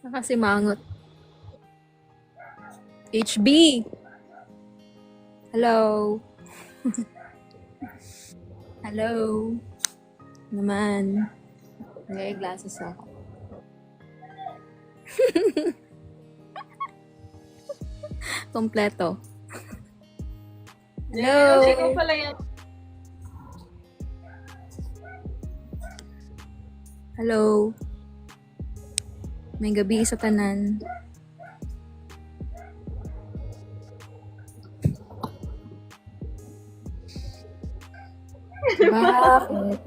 Nakasimangot. HB! Hello? Hello? Naman. May glasses ako. Kompleto. Hello? Ikaw pala yan. Hello? May gabi sa tanan. Bakit?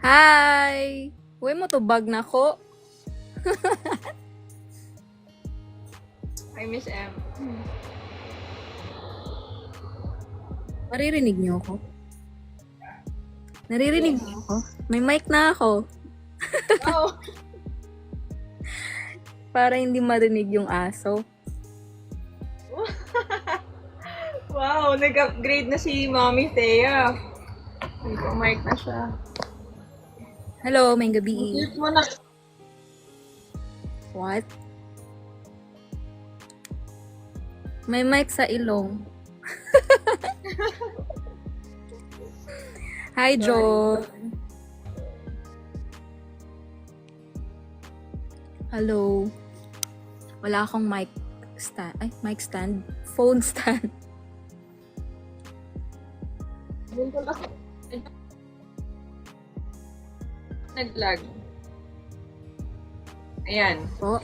Hi! Uy mo to bag na ko. I miss M. Maririnig niyo ako? Naririnig niyo ako? May mic na ako. Oh, Para hindi marinig yung aso. wow, nag-upgrade na si Mommy Thea. Nag-mic na siya. Hello, may gabi. Cute mo na. What? May mic sa ilong. Hi, John. Hello. Wala akong mic stand. Ay, mic stand. Phone stand. Yun ko lang. Nag-lag. Ayan. Po.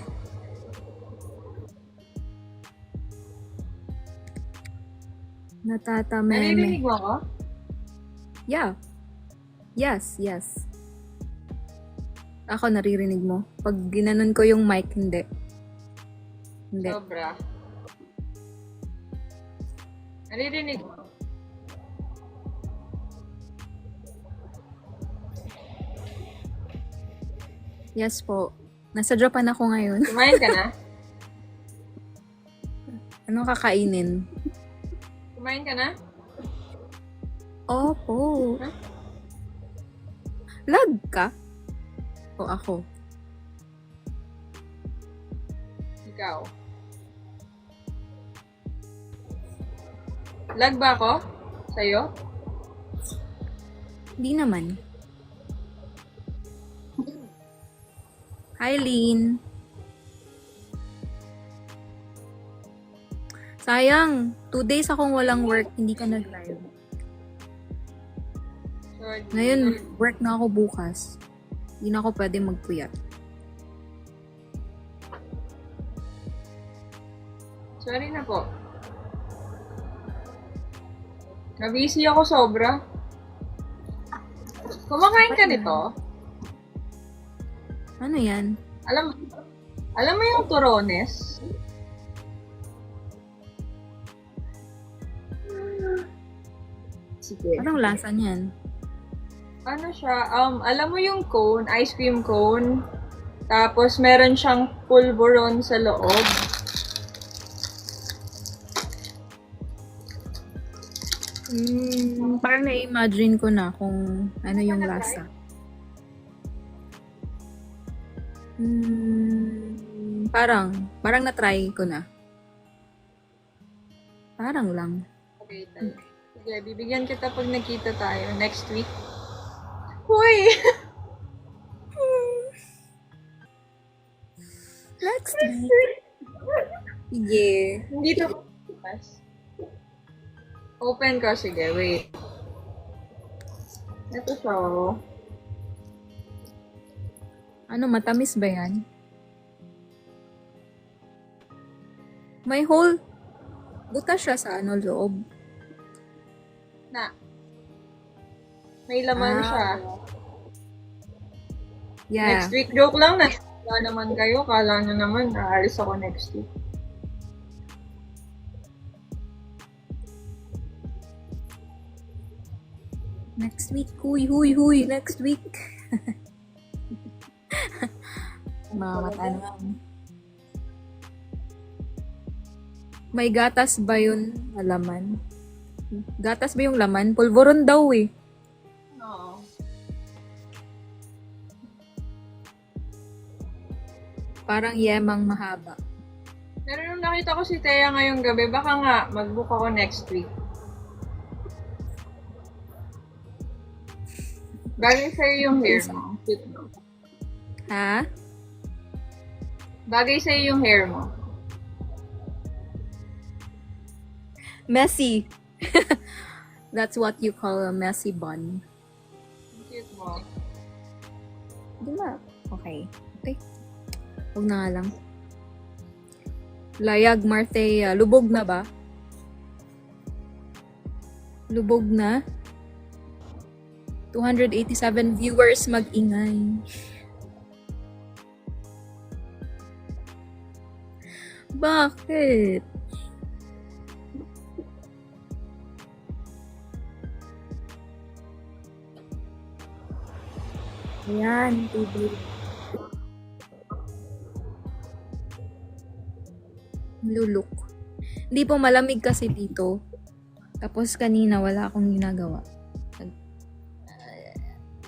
Natatameme. Naririnig mo ako? Yeah. Yes, yes. Ako naririnig mo. Pag ginanon ko yung mic, hindi. Hindi. Sobra. Naririnig mo? Yes po. Nasa Japan ako ngayon. Kumain ka na? Anong kakainin? Kumain ka na? Opo. Huh? Lag ka? O ako? Ikaw. Lag ba ako? Sa'yo? Hindi naman. Hi, Lynn. Sayang. 2 days akong walang work. Hindi ka nag-live. Sorry. Ngayon, work na ako bukas. Hindi na ako pwede magpuyat. Sorry na po. Nabisi ako sobra. Kumakain ka nito? Ano yan? Alam mo yung turones? Sige. Anong lasa niyan? Ano siya? Alam mo yung cone, ice cream cone? Tapos meron siyang pulveron sa loob. Parang na-imagine ko na kung ano yung lasa. Parang na-try ko na. Parang lang. Okay, tayo. Sige, bibigyan kita pag nakita tayo next week. Hoy! Next week. Sige. Hindi to bukas. Open ko, sige, wait. Ito siya. Oh. Ano, matamis ba yan? May hole. Butas siya sa ano, loob. Na. May laman Ah. siya. Yeah. Next week, joke lang na. Wala naman kayo. Kala nyo naman, aalis ako next week. Next week. Huy. Next week. Mamata naman. May gatas ba yun na laman? Gatas ba yung laman? Pulveron daw eh. Oo. Parang yemang mahaba. Pero nung nakita ko si Thea ngayong gabi, baka nga mag-book ako next week. Bagay sa'yo yung hair mo. Cute mo. Ha? Bagay sa'yo yung hair mo. Messy. That's what you call a messy bun. Cute mo. Di ba? Okay. Okay. Huwag na nga lang. Layag Marthea. Lubog na ba? Lubog na? 287 viewers mag-ingay. Bakit? Ayan, tubig. Lulok. Hindi po malamig kasi dito. Tapos kanina wala akong ginagawa.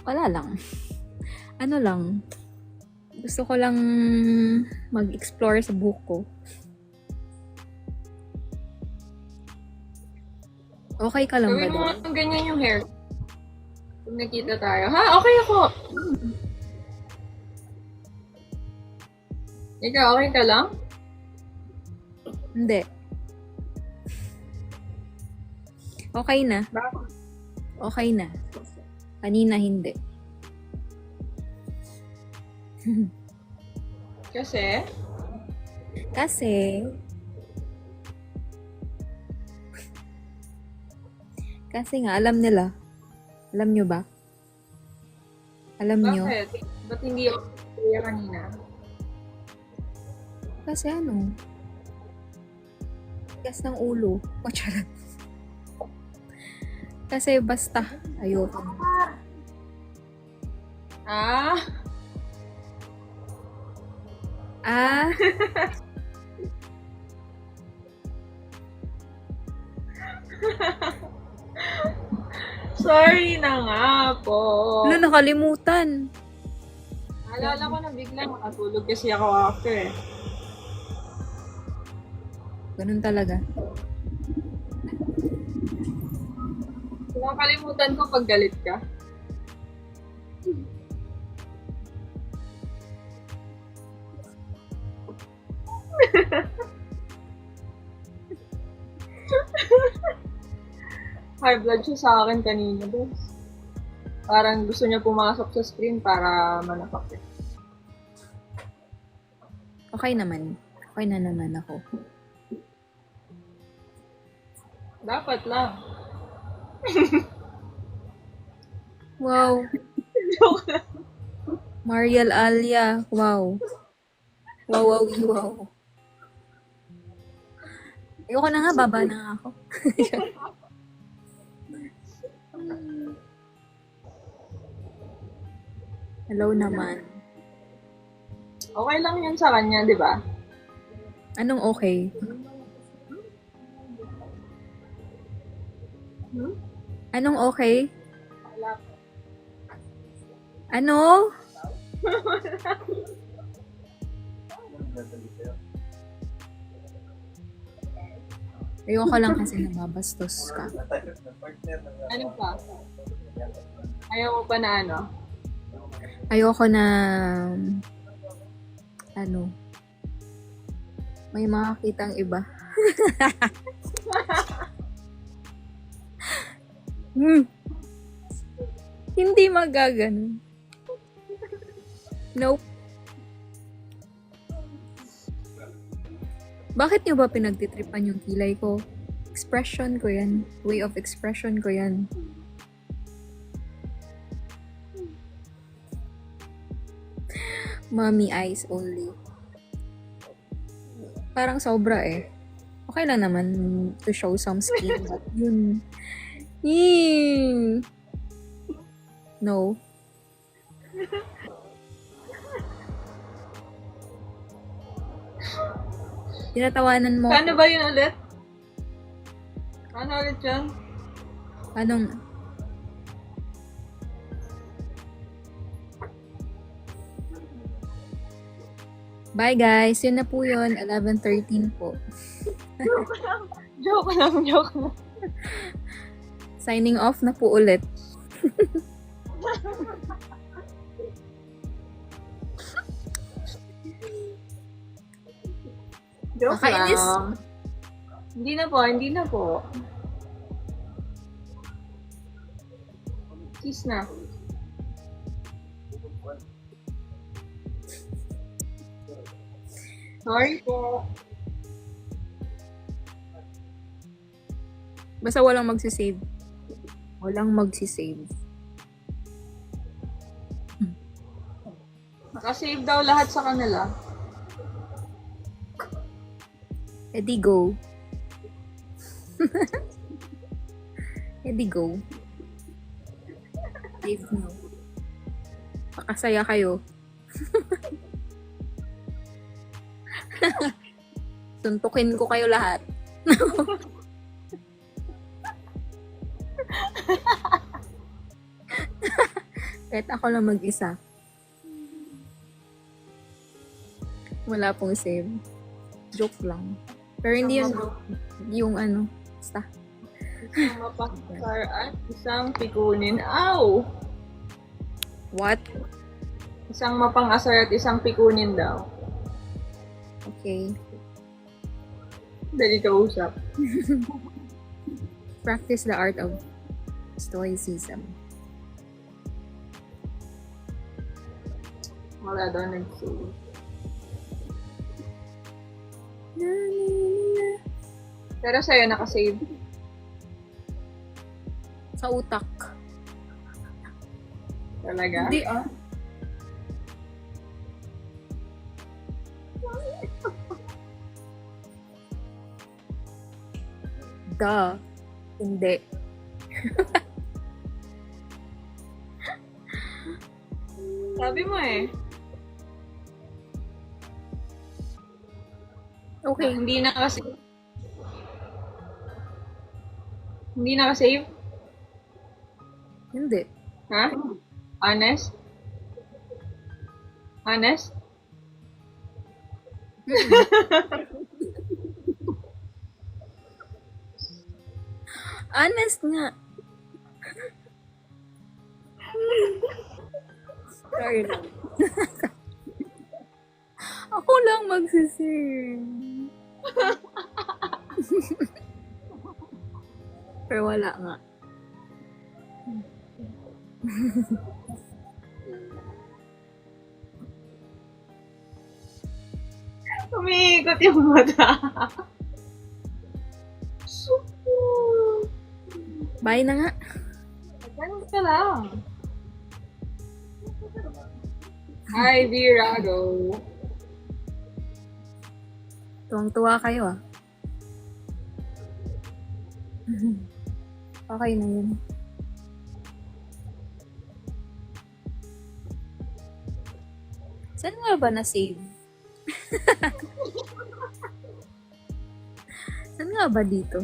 Wala lang. Ano lang. Gusto ko lang mag-explore sa buhok ko. Okay ka lang ba Gawin mo doon? nga ganyan yung hair. Kung nakita tayo. Ha? Okay ako. Ikaw, okay ka lang? Hindi. Okay na. Bakit? Okay na. Kanina hindi. Kasi? Kasi nga, alam nila. Alam nyo ba? Alam nyo? Bakit? Ba't hindi ako kaya kanina? Kasi ano? Gas ng ulo. O, charot. Kasi basta. Ayoko. Ah? Ah? Sorry na nga po. Ano, nakalimutan. Naalala ko na bigla makatulog kasi ako after eh. Ganun talaga. Nakakalimutan ko pag galit ka. High blood siya sa akin kanina, boss. Parang gusto niya pumasok sa screen para manapak. Okay naman. Okay na naman ako. Dapat lang. Wow. Joke lang. Mariel Alia. Wow. Wow, wow, wow. Ayoko na nga, baba na nga ako. Hello naman. Okay lang yun sa kanya, di ba? Anong okay? Hmm? Anong okay? Wala. Ano? Ayoko lang kasi nababastos ka. Ano pa? Ayaw mo pa na ano? Ayoko na ano may makakitang iba. Hindi magaganon. Nope. Bakit niyo ba pinagtitripan yung kilay ko? Expression ko yan. Way of expression ko yan. Mommy eyes only. Parang sobra eh. Okay lang naman to show some skin. But yun. Yee! No. Tinatawanan mo. Paano ba yun ulit? Paano ulit yun? Anong... Bye guys. Yun na po yun. 11:13 po. Joke lang, joke lang. Signing off na po ulit. Joke Kakainis. lang. Hindi na po, hindi na po. Kiss na. Sorry po. Basta walang magsisave. Walang magsisave. Nakasave daw lahat sa kanila. Edi go. Edi go. Save nyo. Pakasaya kayo. Suntukin ko kayo lahat. Kahit ako lang mag-isa. Wala pong save. Joke lang. Pero hindi yun yung ano. Basta. Isang mapakasar at isang pikunin. Ow! What? Isang mapang-asar at isang pikunin daw. Okay. Dali ka usap. Practice the art of stoicism. Wala daw nag-save. Pero sa'yo nakasave. Sa utak. Talaga? Hindi ah. Duh. Hindi. Sabi mo eh. Okay. Hindi nakasave. Hindi nakasave? Hindi. Ha? Honest? Honest? Honest nga. Sorry lang. Ako lang magsising. Pero wala nga. Umiikot yung mata. Bye na nga. Ganun ka lang. Hi, Virago. Tuwang-tuwa kayo ah. Okay na yun. Saan nga ba na-save? Saan nga ba dito?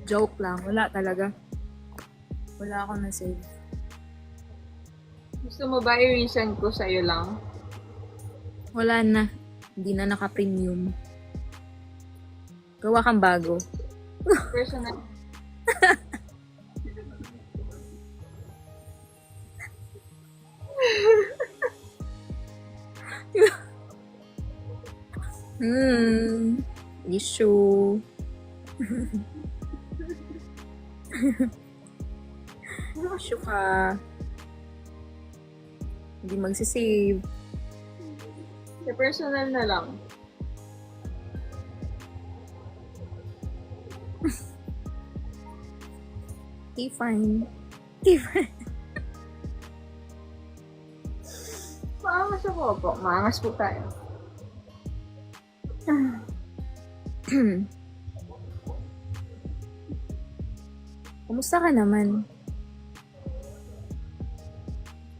Joke lang. Wala talaga. Wala akong na-save. Gusto mo ba i-resend ko sa'yo lang? Wala na. Hindi na naka-premium. Gawa kang bago. Personal. Issue. Issue ka. Hindi magsisave. Sa personal na lang. Okay, fine. Okay, fine. Maangas ako po. Maangas po tayo. Kumusta ka naman?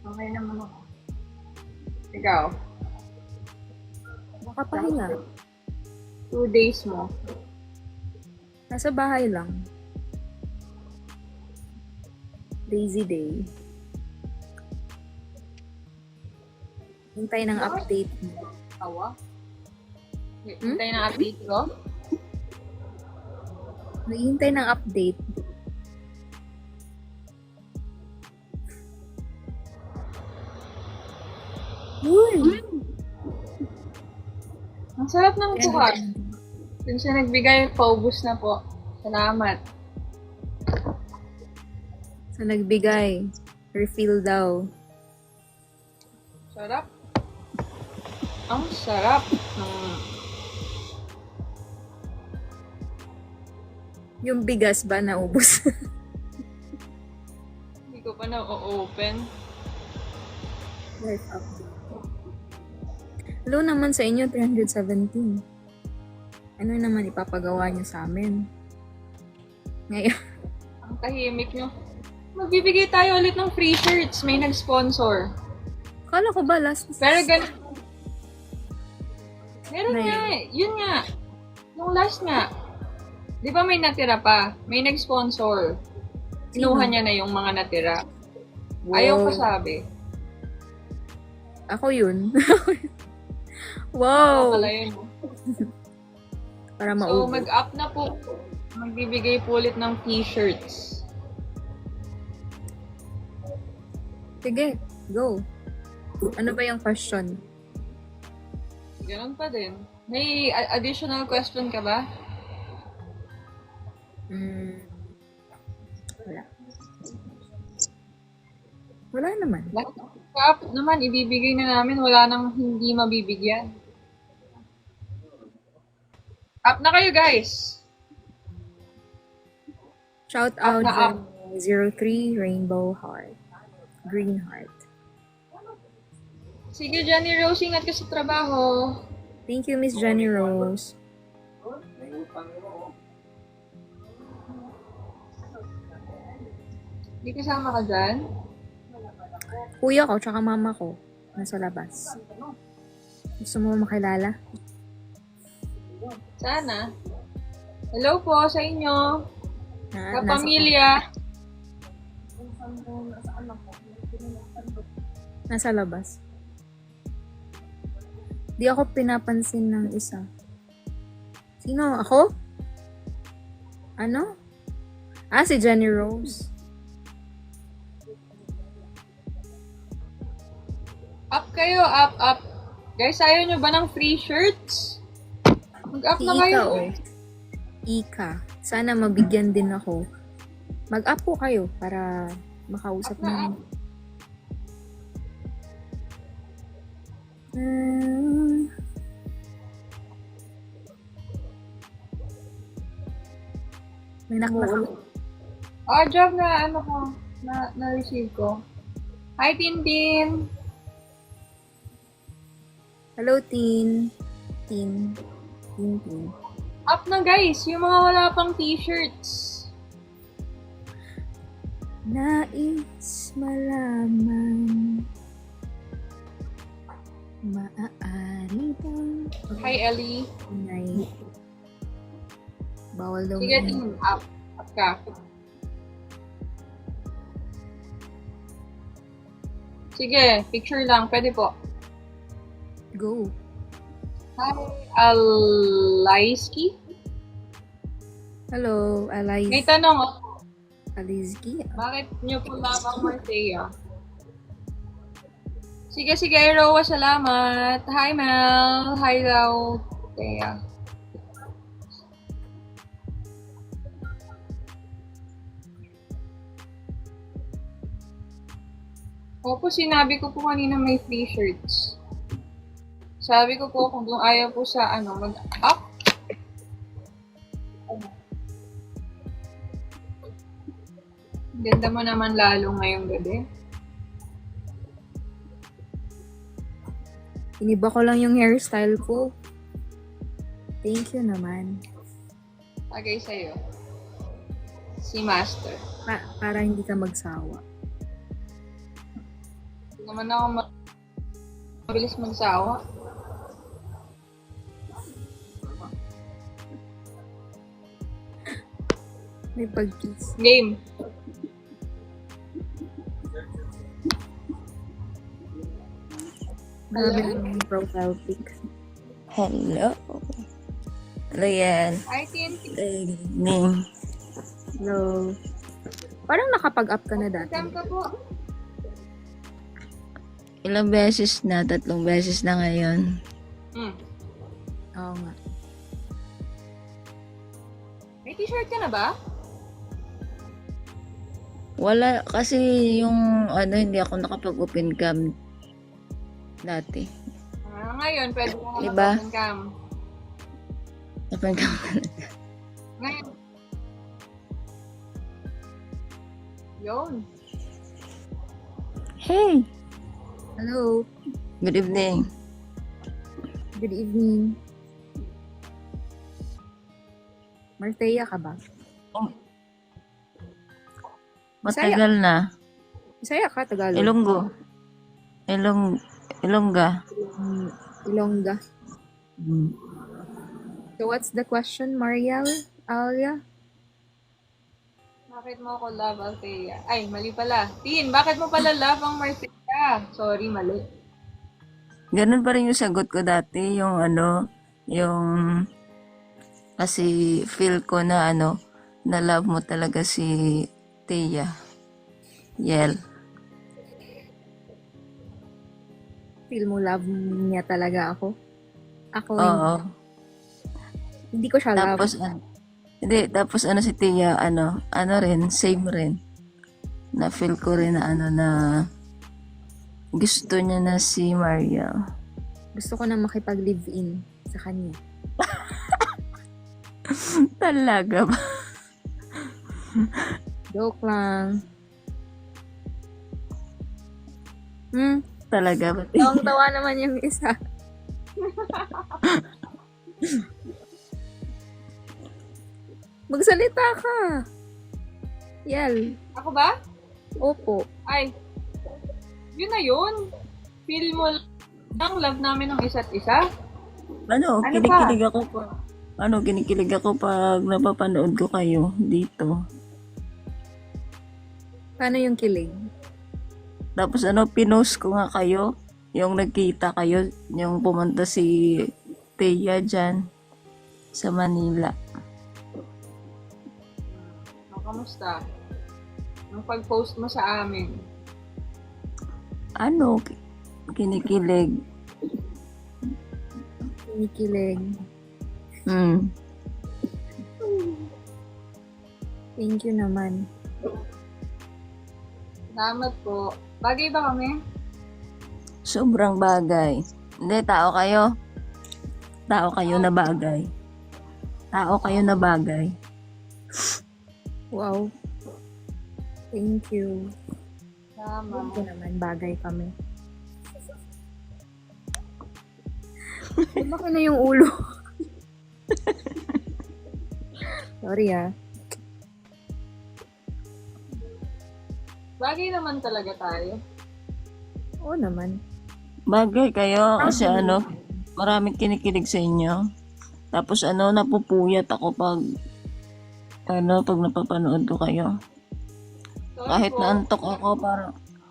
Okay naman ako. Ikaw? Nakapahinga. 2 days mo. Nasa bahay lang. Lazy day. Hintay ng Bakit? update mo. Tawa? Hintay na update ko? Naghihintay ng update. Uy! Ang sarap ng buhat. Yung siya nagbigay, paubos na po. Salamat. Sa nagbigay. Refill daw. Sarap. Ang sarap. Yung bigas ba naubos? Hindi ko pa na-open. Life update. Low naman sa inyo, 317. Ano naman ipapagawa niyo sa amin? Ngayon. Ang tahimik nyo. Magbibigay tayo ulit ng free shirts. May nag-sponsor. Kala ko ba last? Pero ganun. Meron May- nga eh. Yun nga. Yung last nga. Di ba may natira pa? May nag-sponsor. Kinuha Sino? niya na yung mga natira. Wow. Ayaw ko sabi. Ako yun. Oo, Wow! pala yun. Para So, maubos. mag-up na po. Magbibigay po ulit ng t-shirts. Sige, go. Ano ba yung question? Ganun pa din. May additional question ka ba? Wala. Wala naman. Up naman, ibibigay na namin. Wala nang hindi mabibigyan. Up na kayo, guys! Shout out Up na Jenny 03 Rainbow Heart. Green Heart. Sige, Jenny Rose, ingat ka sa trabaho. Thank you, Miss Jenny Rose. Hindi kasama ka dyan? Kuya ko, tsaka mama ko. Nasa labas. Gusto mo makilala? Sana. Hello po sa inyo. Sa Nasa- pamilya. Nasa labas. Di ako pinapansin ng isa. Sino? Ako? Ano? Si Jenny Rose. Up kayo, up. Guys, ayaw nyo ba ng free shirts? Mag-up Si na Ika, kayo. oh. Ika. Sana mabigyan din ako. Mag-up po kayo para makausap Up na, namin. up. May nakakita. Job na ano ko, na-receive ko. Hi, Tintin! Hello, Tin. Tin. Up na guys, yung mga wala pang t-shirts. Nais malaman maaari bang Hi, Ellie. Nay. Bawal daw Sige, may- Tin, up. Up ka. Sige, picture lang. Pwede po. Go. Hi, Alaiski. Hello, May Aliz. tanong ako. Alizki. Bakit nyo po lamang Marthea? Sige, Rowa, salamat. Hi, Mel. Hi daw, Thea. Opo, sinabi ko po kanina may free shirts. Sabi ko po kung ayaw po sa mag-up. Ganda mo naman lalo ngayong gabi. Iniba ko lang yung hairstyle ko. Thank you naman. Tagay sa'yo. Si Master. Para hindi ka magsawa. Hindi naman ako mabilis magsawa. May pag-kiss. Game. Grabe naman yung profile pic. Hello. Hello yan. Hi, TNT. Good evening. Hello. Parang nakapag-up ka na dati. Sam ka po. Ilang beses na? 3 beses na ngayon. Oo nga. May t-shirt ka na ba? Wala kasi yung hindi ako nakapag-open cam dati. Ngayon, pwede mo Diba? mag-open cam. Open cam. Ngayon. Yun. Hey! Hello. Good evening. Good evening. Marteya ka ba? Matagal na. Bisaya ka, Tagalog. Ilonggo. Ilongga. Ilongga. Hmm. So, what's the question, Mariel? Alia? Bakit mo ako love, Althea? Ay, mali pala. Tin, bakit mo pala love ang Marcella? Sorry, mali. Ganun pa rin yung sagot ko dati. Yung kasi feel ko na na love mo talaga si Thea. Yel. Feel mo love niya talaga ako? Ako, Oo. hindi ko siya love. Tapos si Thea, rin, same rin. Na feel ko rin na na gusto niya na si Maria. Gusto ko na makipag-live-in sa kanya. Talaga ba? Joke lang. Talaga ba? Tawang-tawa naman yung isa. Magsalita ka. Yel. Ako ba? Opo. Ay, yun na yun. Feel mo lang love namin ng isa't isa? Kinikilig ako pa. Kinikilig ako pag napapanood ko kayo dito. Paano yung kilig? Tapos pinost ko nga kayo, yung nagkita kayo, yung pumunta si Thea dyan sa Manila. Kamusta? Yung pag-post mo sa amin. Kinikilig. Kinikilig. Thank you naman. Salamat po. Bagay ba kami? Sobrang bagay. Hindi, tao kayo. Tao kayo na bagay. Tao kayo na bagay. Wow. Thank you. Tama. Thank you naman. Bagay kami. Lumaki na yung ulo. Sorry Bagay naman talaga tayo. Oo naman. Bagay kayo kasi maraming kinikilig sa inyo. Tapos napupuyat ako pag napapanood ko kayo. Sorry po.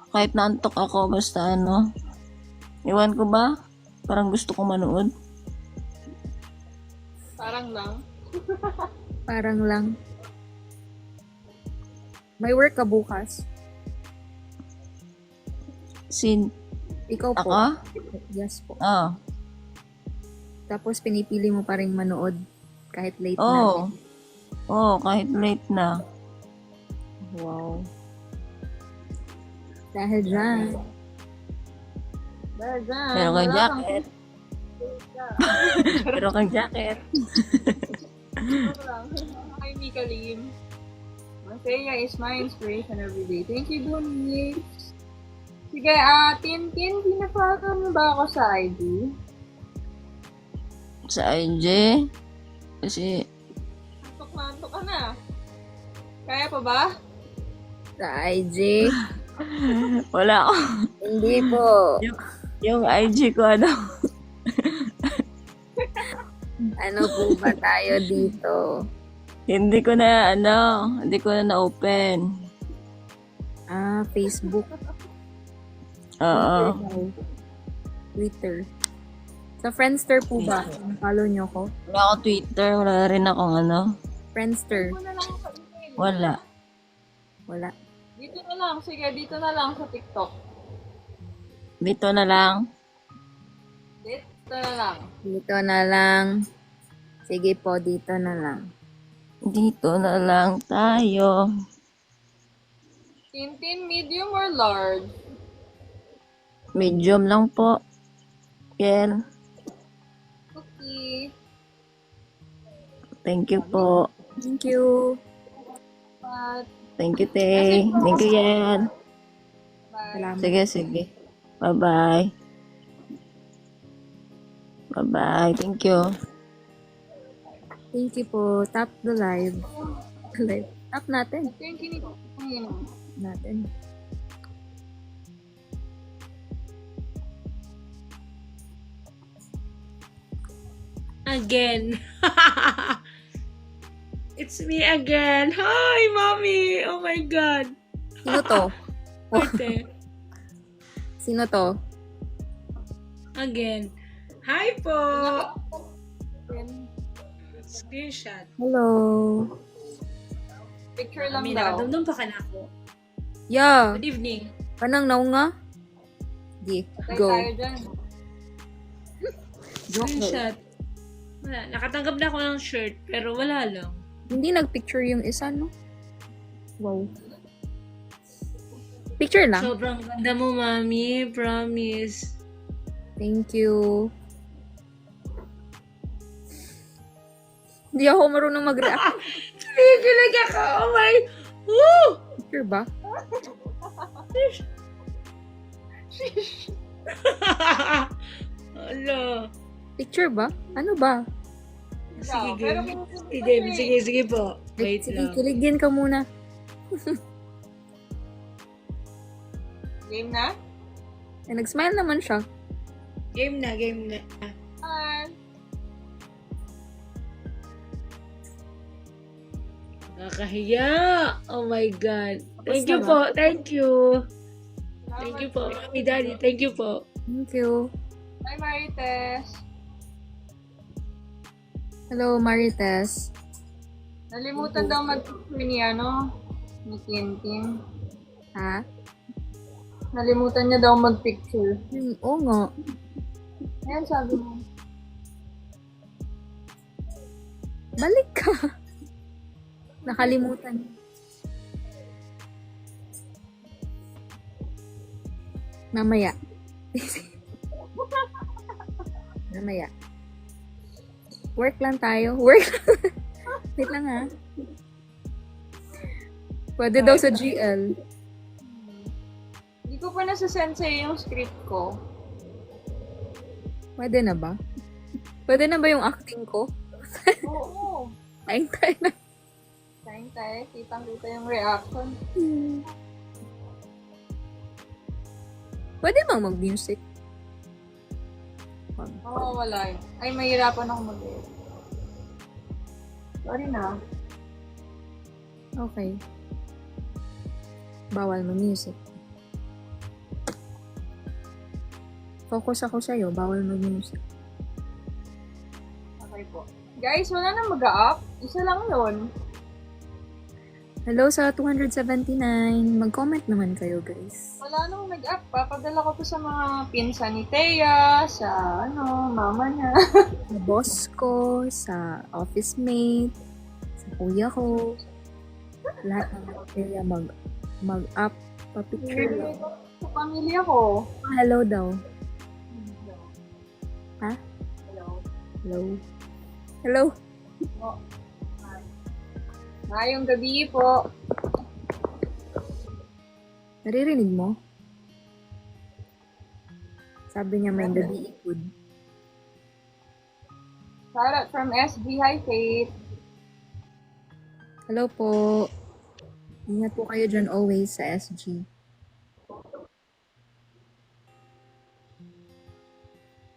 Kahit naantok ako, basta iwan ko ba? Parang gusto ko manood. Parang lang. Parang lang. May work ka bukas? Ikaw po? Ako? Yes po. Oo. Tapos pinipili mo pa rin manood kahit late na. Oo, kahit late na. Wow. Dahil dyan. Meron kang jacket. Meron kang jacket. Hi, Mika Lim. Marcella is my inspiration every day. Thank you, Bonnie. Sige, Tintin, pinapalo mo ba ako sa ID? Sa IG? Kasi, Antok ka na. Kaya pa ba? Sa IG? wala ako. Hindi po. Yung IG ko, Ano po ba tayo dito? hindi ko na na-open. Facebook. Oo. Twitter. Sa Friendster po ba? Follow nyo ko? Wala ako Twitter, wala rin akong ano. Friendster. Dito na lang sa email. Wala. Wala. Dito na lang. Sige, dito na lang sa TikTok. Dito na lang. Dito na lang. Dito na lang. Sige po, dito na lang. Dito na lang tayo. Tintin, medium or large? Medium lang po. Kel. Okay. Thank you po. Thank you. But, Thank you, Tay. Thank you, Yen. bye. Salamat. Sige, sige. Bye-bye. Bye-bye. Thank you. Thank you po. Tap the live. Live. Tap natin. Ito yung kinikinig. Natin. Again. It's me again. Hi, mommy. Oh my God. Sino to? Ate. Sino to? Again. Hi po. Screenshot. Hello. Picture lang Mami, daw. nakadumdum pa ka na ako. Yeah. Good evening. Panang naw nga? Di. Patay Go. tayo dyan. Screenshot. Wala. Nakatanggap na ako ng shirt, pero wala lang. Hindi nag-picture yung isa, no? Wow. Picture lang. Sobrang ganda mo, mami. Promise. Thank you. Hindi ako marunong mag-react. Kinikilig ako. Oh my. Woo! Picture ba? Ala. Picture ba? Ano ba? Sige, Pero game. kung- Sige po. Wait Sige, lang. kiligin ka muna. Game na? Eh, nag-smile naman siya. Game na. Hi. Nakakahiya. Oh my God. Thank you na po. Thank you. Thank you po. Mami, Daddy, thank you po. Thank you. Hi, Marites. Hello, Marites. Nalimutan daw mag-picture ni ni Tintin. Ha? Nalimutan niya daw mag-picture. Oo nga. Ayan, sabi mo. Balik ka. Nakalimutan. Mamaya. Mamaya. Work lang tayo. Work. Wait lang ha. Pwede daw sa GL. Hindi ko pa nasasend sa'yo yung script ko. Pwede na ba? Pwede na ba yung acting ko? Oo. Ayun tayo na. Kain tayo. Kitang-kita yung reaction. Pwede bang mag-music? Oo, wala yun. Ay, mahirapan ako mag-edit. Sorry na. Okay. Bawal mag-music. Focus ako sa'yo. Bawal mag-music. Okay po. Guys, wala na mag-up. Isa lang yun. Hello sa 279. Mag-comment naman kayo, guys. Wala nang nag-up. Papadala ko to sa mga pinsan ni Thea, sa mama niya. Sa boss ko, sa office mate, sa kuya ko. Lahat ng kaya mag-up pa-picture lang. Sa pamilya ko. Hello daw. Ha? Hello. Hello? Hello? Oh. Ngayong gabi po. Naririnig mo? Sabi niya may gabi ikod. Shout out from SG. Hi, Faith. Hello po. Ingat po kayo dyan always sa SG.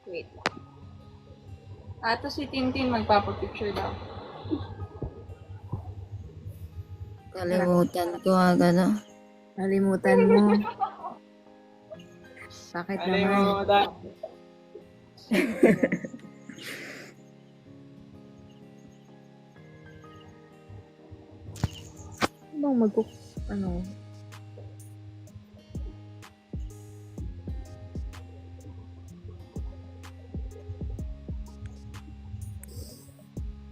Wait lang. Ato si Tintin magpapapicture daw. Kalimutan ko nga gano'n. Nalimutan mo. Bakit naman? Ano bang ano?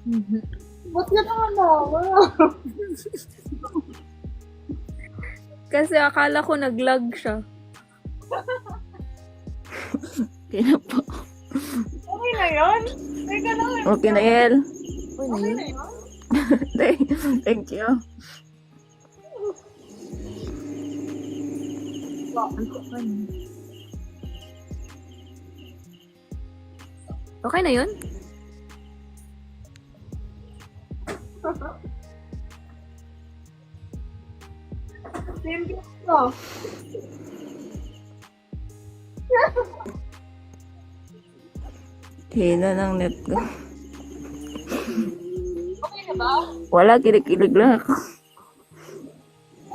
Mhm. Ba't ka naman nawa? Kasi akala ko nag-lag siya. Okay na po. Okay na yun? Teka lang. Okay na, Yel. Uy, na Okay yun. na yun? Thank you. Okay na yun? Same ko. Hina ng net ko. Okay na ba? Wala, kilig-kilig lang ako.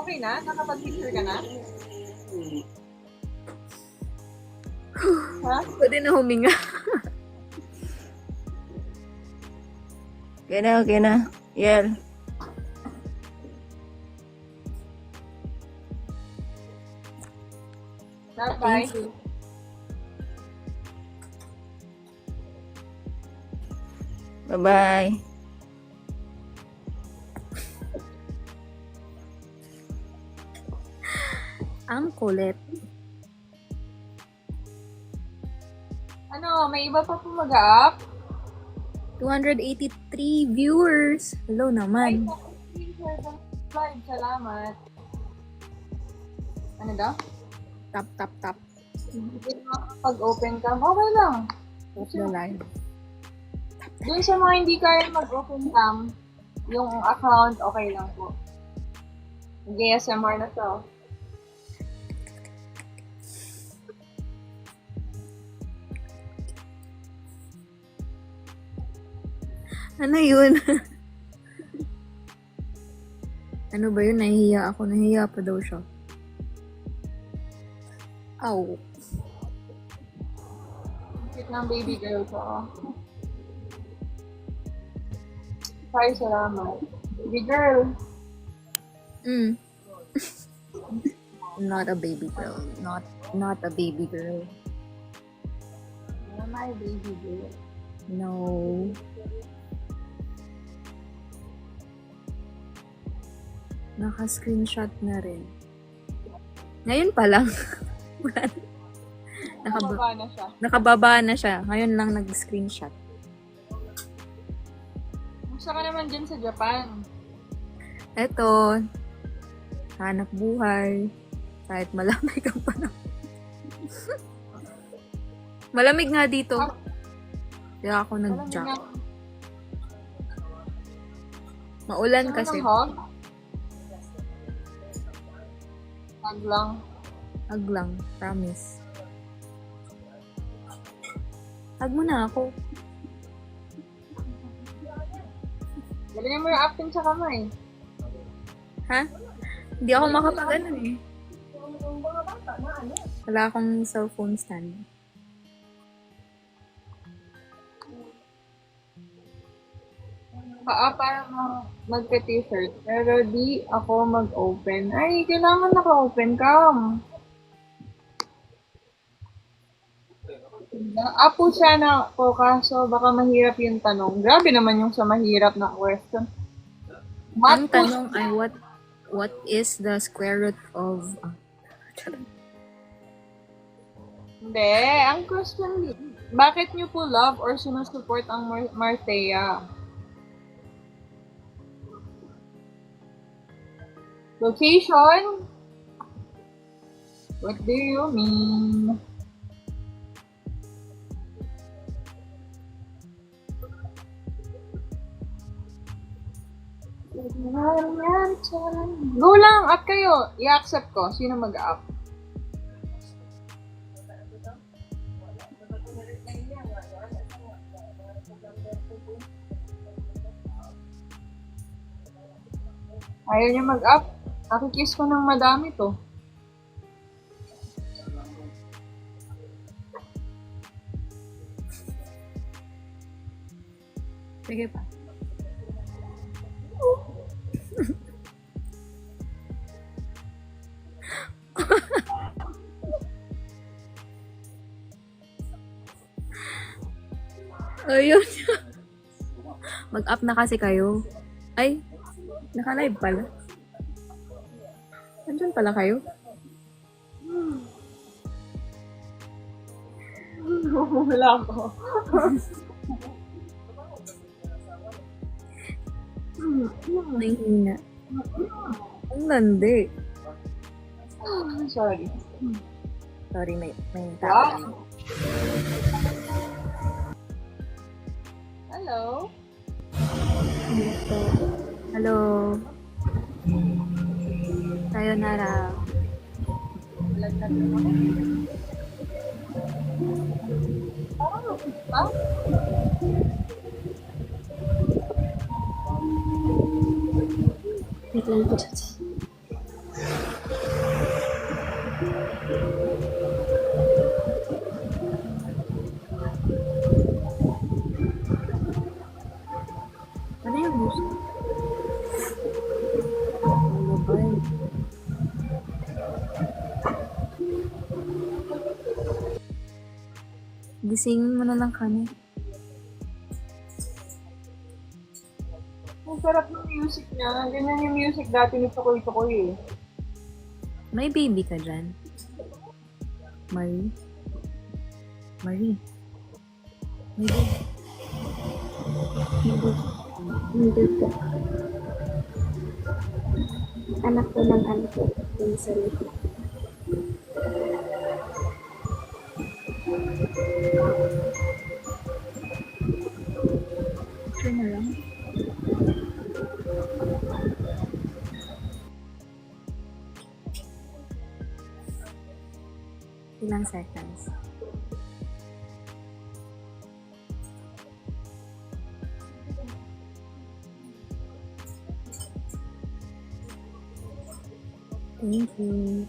Okay na? Nakapag-picture ka na? Ha? Pwede na huminga. Okay na. Yel. Bye-bye. Thank you. Bye-bye. Ang kulit. Ano, may iba pa po mag-up? 283 viewers. Hello naman. Live, salamat. Ano daw? Tap, tap, tap. Pag-open cam, okay lang. Tap the live. Doon sa mga hindi kaya mag-open cam, yung account, okay lang po. Mag-ASMR na to. Ano yun? Ano ba yun? Nahihiya ako. Nahihiya pa daw siya. Aw. Cute ng baby girl ko. Sorry, salamat. Baby girl. Mm. Not a baby girl. Not a baby girl. You're my baby girl. No. Naka-screenshot na rin. Ngayon pa lang. Wala na. Nakababa na siya. Nakababa na siya. Ngayon lang nag-screenshot. Gusto ka naman dyan sa Japan. Eto. Hanap buhay. Kahit malamig ang panahon. Malamig nga dito. Kaya ako nag-jack. Maulan kasi. Hog? Hog lang. Hug lang. Promise. Hug mo na ako. Galingan mo yung apin sa kamay. Ha? Hindi ako makapag-ano eh. Wala akong cellphone stand. Para magka-t-shirt. Pero di ako mag-open. Ay, kailangan naka-open cam. Apo siya na po, kaso baka mahirap yung tanong. Grabe naman yung sa mahirap na question. Ang tanong ay what is the square root of... Hindi, ang question, bakit niyo po love or sinusupport ang Marthea? Location? What do you mean? Go lang, up kayo. I-accept ko. Sino mag-up? Ayaw niya mag-up. Nakikiss ko ng madami to. Sige pa. Ayun. Mag-up na kasi kayo. Ay, naka-live pala. Andyan pala kayo. Wala ako. Nahihina. Ang landi. Sorry. Sorry, may tao. Wow. Hello? Hello. Sayonara. Laglag na ako. Ha? Wait lang po. Ano yung gusto? Ano ba yun? Gisingin mo na lang kami. Ang sarap ng music niya. Ganyan yung music dati ni Tukoy-Tukoy eh. May baby ka dyan? Marie? Marie? May baby? Hindi po. Anak ko ng ano po, yung sa likod. Sure na lang. Ilang seconds? Thank you.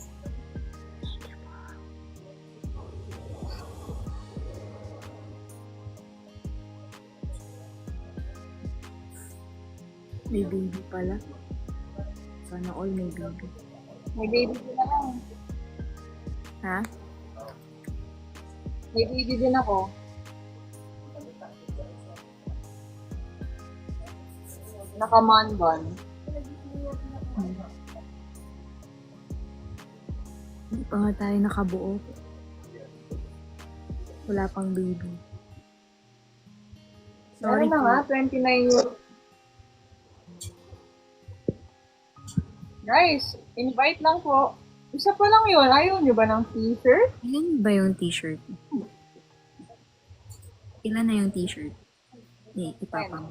May baby pala. Sana all may baby. May baby din ako. Ha? May baby din ako. Naka-man-bun. Hindi pa nga tayo nakabuo. Wala pang baby. Sorry na nga, 29 years. Guys, invite lang po. Isa pa lang yun. Ayaw nyo ba ng t-shirt? Ilan ba yung t-shirt? Ilan na yung t-shirt? Ipapang.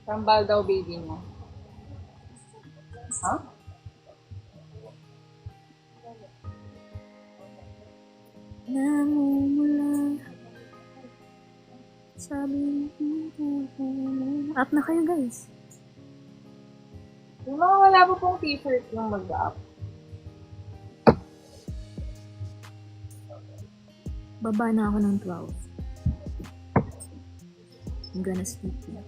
Kambal daw baby mo. Ha? Namumula. Sabi up na kayo guys. Yung mga wala pa pong t-shirt yung mag-up. Baba na ako ng 12. I'm gonna sleep na.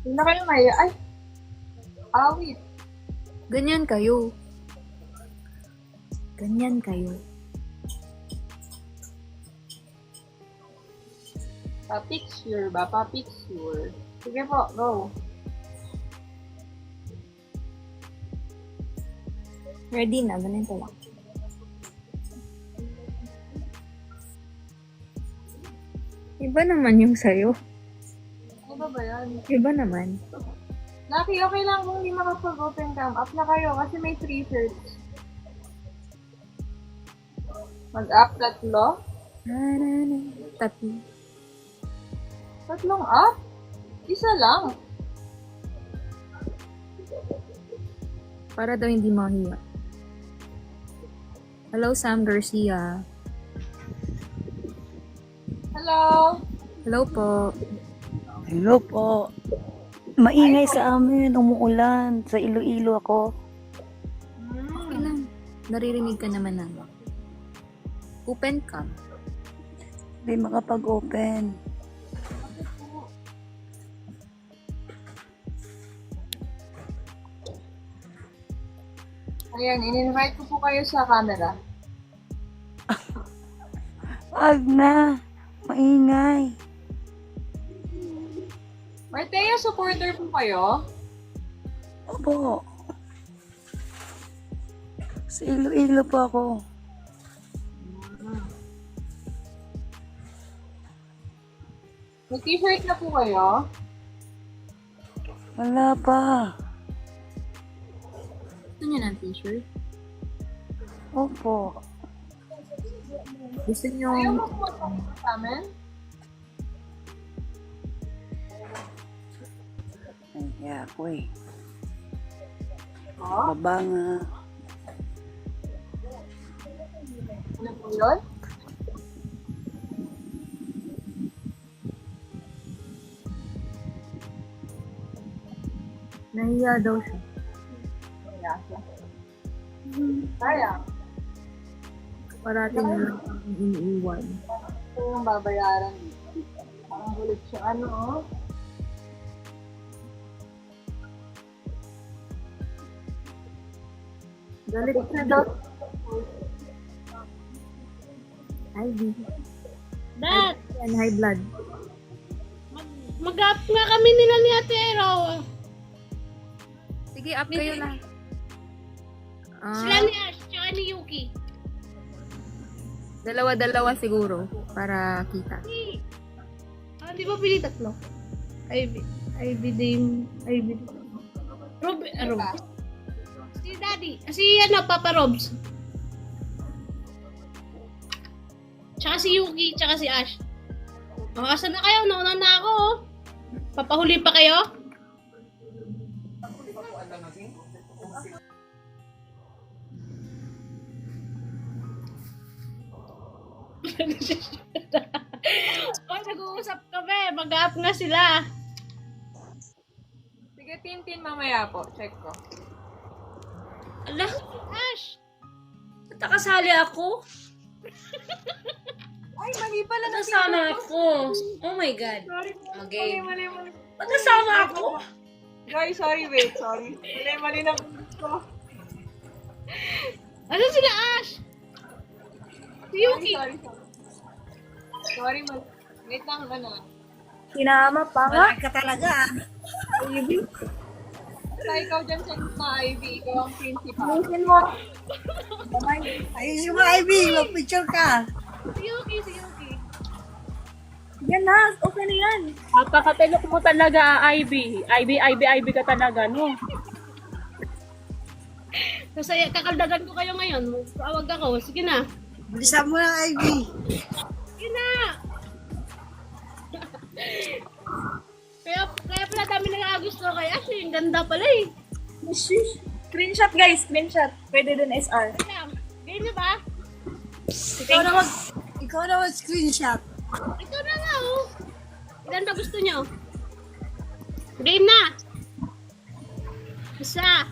Hindi na kayo maya. Ay! Awit. Ganyan kayo. Ganyan kayo. Pa-picture ba? Pa-picture. Sige po, go. Ready na, ganito lang. Iba naman yung sayo. Ano ba ba yan? Iba naman. Lucky, okay lang kung hindi makapag-open cam. Up na kayo kasi may 3 shirts. Mag-up tatlo? Tatlo. Tatlong up? Isa lang. Para daw hindi mahiya. Hello, Sam Garcia. Hello? Hello po. Hello po. Maingay sa amin, umuulan. Sa Iloilo ako. Okay lang. Naririnig ka naman ng open cam. Hindi makapag-open. Ayan, in-invite ko po kayo sa camera. Wag na. Maingay. Martea, supporter po kayo? Opo. Sa Iloilo po ako. May t-shirt na po kayo? Wala pa. Gusto niyo ng t-shirt? Opo. Gusto niyo... Ayaw mo po sa amin? Ay, kaya ako eh. Oh? Babanga. Ano po yun? Nahiya daw siya. Kaya siya. Kaya. Parati na lang ang iniiwan. Ito yung babayaran dito. Ang gulit siya. Ano, oh? Galit na daw. Ivy. Dad, Yan, high blood. mag-up nga kami nila ni Ate Ero. Sige, up kayo lang. Sila ni Ash, tsaka ni Yuki. Dalawa-dalawa siguro para kita. Di ba pili tatlo? Ivy Dame, Ivy Rob. Si Daddy, si Papa Robs. Tsaka si Yuki, tsaka si Ash. Asan na kayo? Nauna na ako, oh. Papahuli pa kayo? Oh, nag-uusap kami. Mag-up nga sila. Sige, Tintin, mamaya po. Check ko. Ala, Ash! Nakasali ako? Ay, mali pala na Nakasama ako. Oh my God. Sorry. Okay. Mali. Nakasama ako? Sorry, wait. Sorry. Mali na ko. Ano sila, Ash? Si Yuki. Sorry, wait lang, ano. Sinama pa nga. Basta ikaw dyan sa gitna, Ivy. Ikaw ang principal. Ayusin mo. Ayos mo, Ivy. Mag-picture ka. Si Yuki. Yan na. Okay na yan. Napakatelok mo talaga, Ivy. Ivy ka talaga, no? Kasi kakaldagan ko kayo ngayon. Tawag ako. Sige na. Bilisan mo na, Ivy. Sige na. Kaya pala dami nag-agusto kay Ash. Yung ganda pala eh. Screenshot, guys. Screenshot. Pwede din SR. Ayan. Game na ba? Ikaw na mag-screenshot. Ito na nga oh. Ilan ba gusto nyo? Game na. Isa.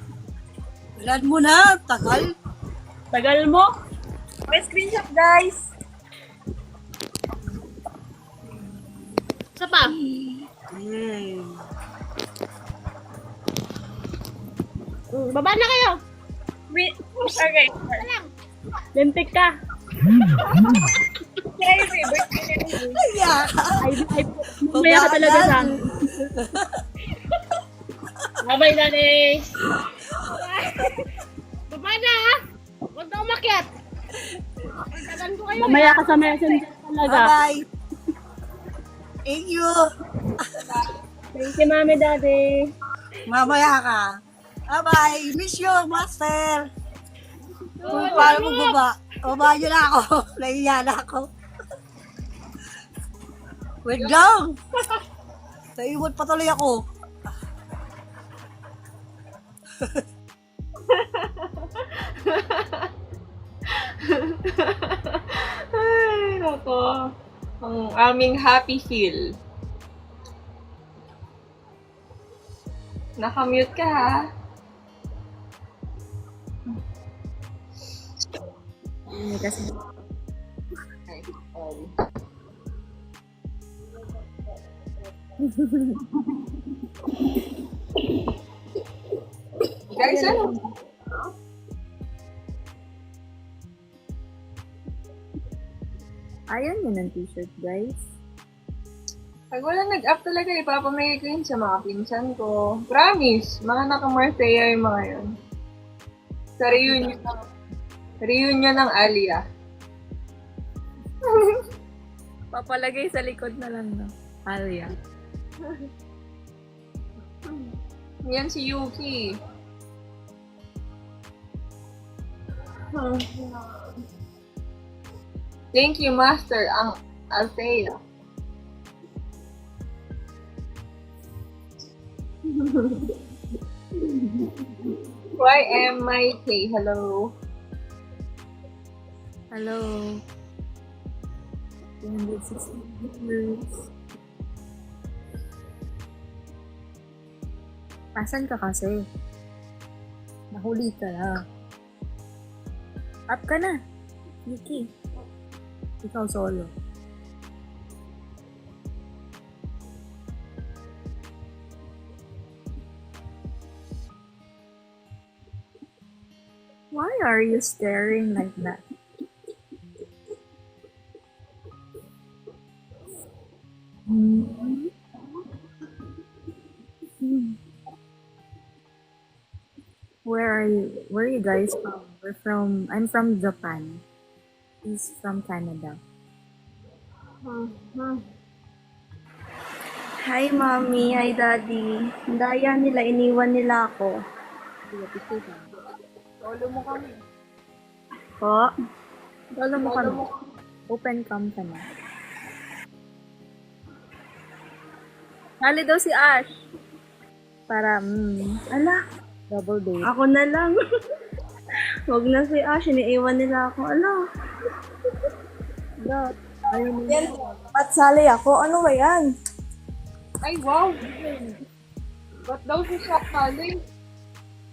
Ilan mo na, tagal. Tagal mo. Okay, screenshot, guys. Isa pa. Baba na kayo. Okay. Isa lang. Lentik ka. Mamaya ka talaga sa akin. Bye-bye, Daddy. Baba na ha. Huwag na umakyat. Pagdagan ko kayo. Mamaya ka sa messenger talaga. Bye-bye. Thank you. Thank you, Mami, Daddy. Mamaya ka. Bye-bye. Miss you, Master. Paano mo baba? Baba nyo na ako. Nahiya na ako. Wait lang. Naiwan pa tuloy ako. Ay, nako. Ang aming happy feel. Nakamute ka ha. Hindi kasi. Ay, sorry. Guys, ano? Ayaw niyo ng t-shirt, guys. Pag walang nag-up talaga, ipapamigay ko yun sa mga pinsan ko. Promise, mga naka-Marseilla yung mga yun. Sa reunion ng Alia. Papalagay sa likod na lang, no? Alia. Yan si Yuki. Thank you, Master, ang Althea. YMIK, hello. Hello. 260 viewers. Asan ka kasi? Nahuli ka na. Up ka na. Yuki. Ikaw solo. Why are you staring like that? Hmm. Where are you guys from? I'm from Japan. He's from Canada. Hi, Mommy. Hi, Daddy. Daya nila, iniwan nila ako. Solo mo kami. Po? Solo mo kami. Open cam ka na. Hali daw si Ash. Para, Ala, double date. ako na lang. Huwag na si Ash, iniiwan nila ako. Ala. Ayaw mo. Yan, at sali ako. Ano ba yan? Ay, wow! Ba't daw si Shaq Kali?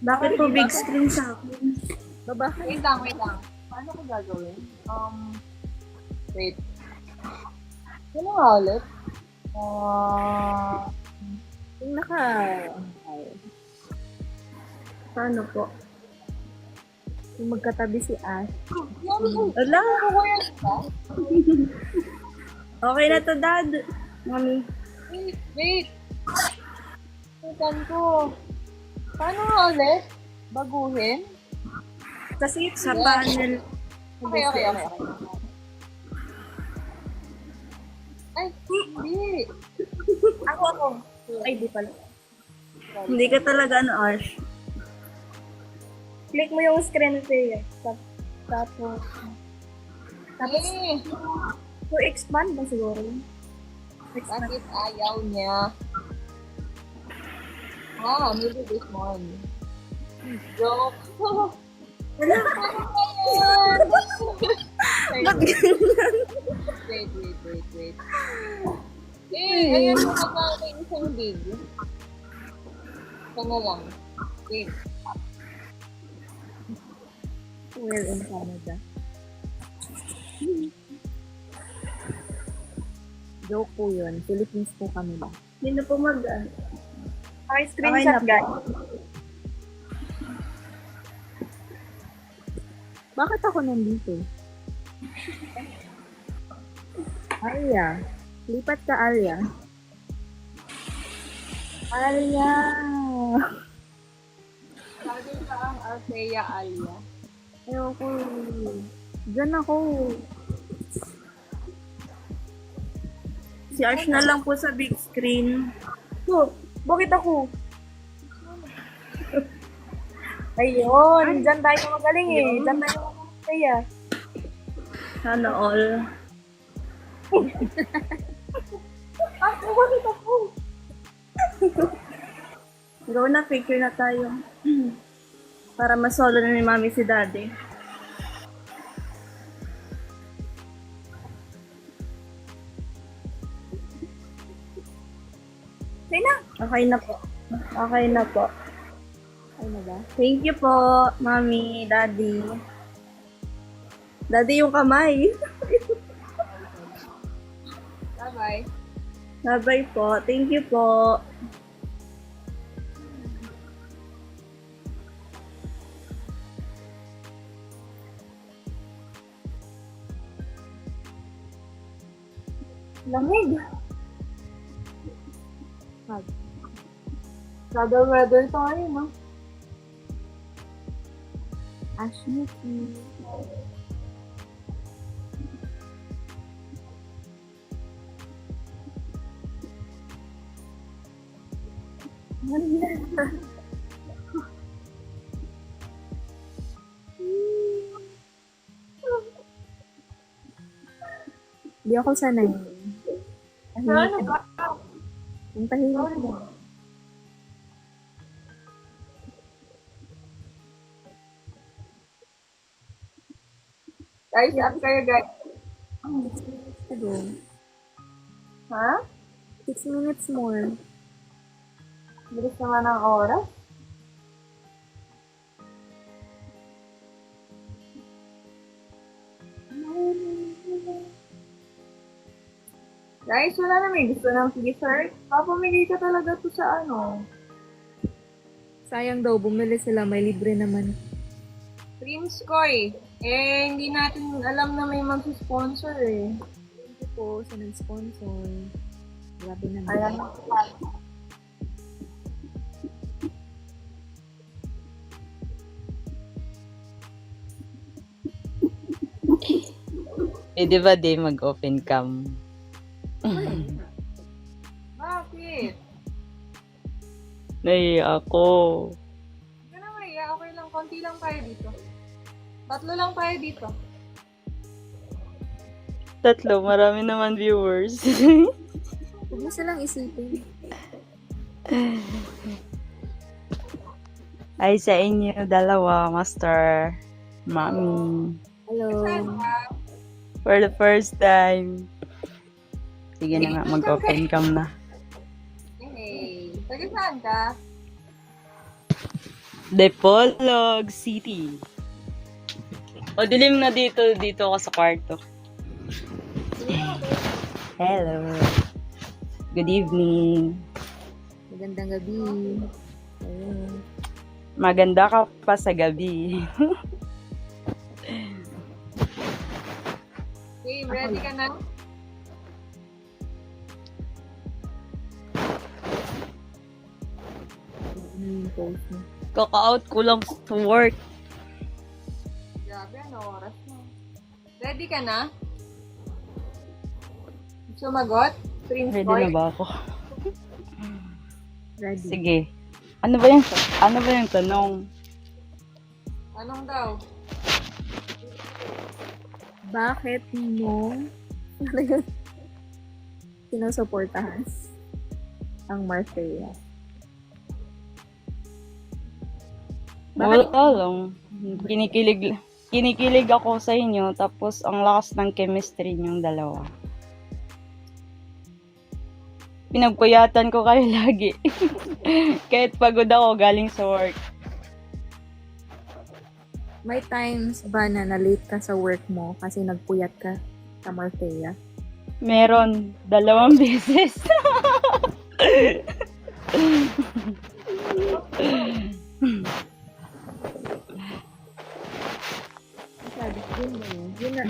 Bakit po big screen sa akin? Babahay. Wait lang, wait lang. Paano ko gagawin? Wait. Ano nga ulit? Yung naka... Paano po? Yung magkatabi si Ash. Ala. Ka? Okay na to, Dad. Mommy. Wait! Tutan ko. Paano nga ulit? Baguhin? Kasi sa panel. Okay. Ay, hindi. Ako. Ay, di pala. Hindi ka talaga Ash. Click mo yung screen share. Tapos Eh, to expand ba siguro? bakit ayaw niya? Maybe this one. Joke. Wala. Ba't ganyan? Wait. Ayan mo na isang big. Ito na lang. Okay. We're in Canada. Joke po yun. Philippines po kami ba? Hindi na po Okay, screenshot, guys. Bakit ako nandito? Alia. Lipat ka, Alia. Alia. Sabi ka ang Althea Alia. Ayoko. Diyan ako. Si Ash na lang po sa big screen. Bakit ako? Ayun, dyan tayo magaling eh. Dyan tayo magaling. Sana all. Bakit ako? Go na, picture na tayo. Para masolo na ni Mami si Daddy. Say na. Okay na po. Okay na po. Ay na ba? Thank you po, Mami, Daddy. Daddy yung kamay. Bye-bye. Bye-bye po. Thank you po. Lamig. Sada weather to ngayon, no? Ashley. Hindi ako sanay. Ano ba? Ang tahimik mo. Guys, up kayo, guys. Ago. Ha? 6 minutes more. Bilis naman ang oras. Guys, wala na may gusto ng t-shirt. Papamigay ka talaga to sa ano. Sayang daw, bumili sila. May libre naman. Prince Koy. Hindi natin alam na may mag-sponsor eh. Thank you po sa nag-sponsor. Grabe naman. Ayan na. Di ba di mag-open cam? Bakit? Naiya ako. Hindi ka na maya. Okay lang. Konti lang tayo dito. 3 lang tayo dito. 3, marami naman viewers. Huwag mo silang isipin. Ay, sa inyo, 2, Master. Mami. Hello. For the first time. Sige na nga, mag-open cam na. Hey. Taga saan ka? Depolog City. O, dilim na dito ako sa kwarto. Hello. Good evening. Magandang gabi. Ayun. Maganda ka pa sa gabi. Okay, ready ka na? Ano yung post mo? Kaka-out ko lang to work. Grabe, ano oras mo? Ready ka na? Sumagot? Prince Ready Boy? na ba ako? Ready. Sige. Ano ba yung tanong? Anong daw? Bakit mo ano yun? Sinusuportahan ang Marseille? Wala lang. Kinikilig ako sa inyo, tapos ang lakas ng chemistry niyong dalawa. Pinagpuyatan ko kayo lagi. Kahit pagod ako galing sa work. May times ba na na-late ka sa work mo kasi nagpuyat ka sa Marseille? Meron 2 beses. Sabi ko yun na.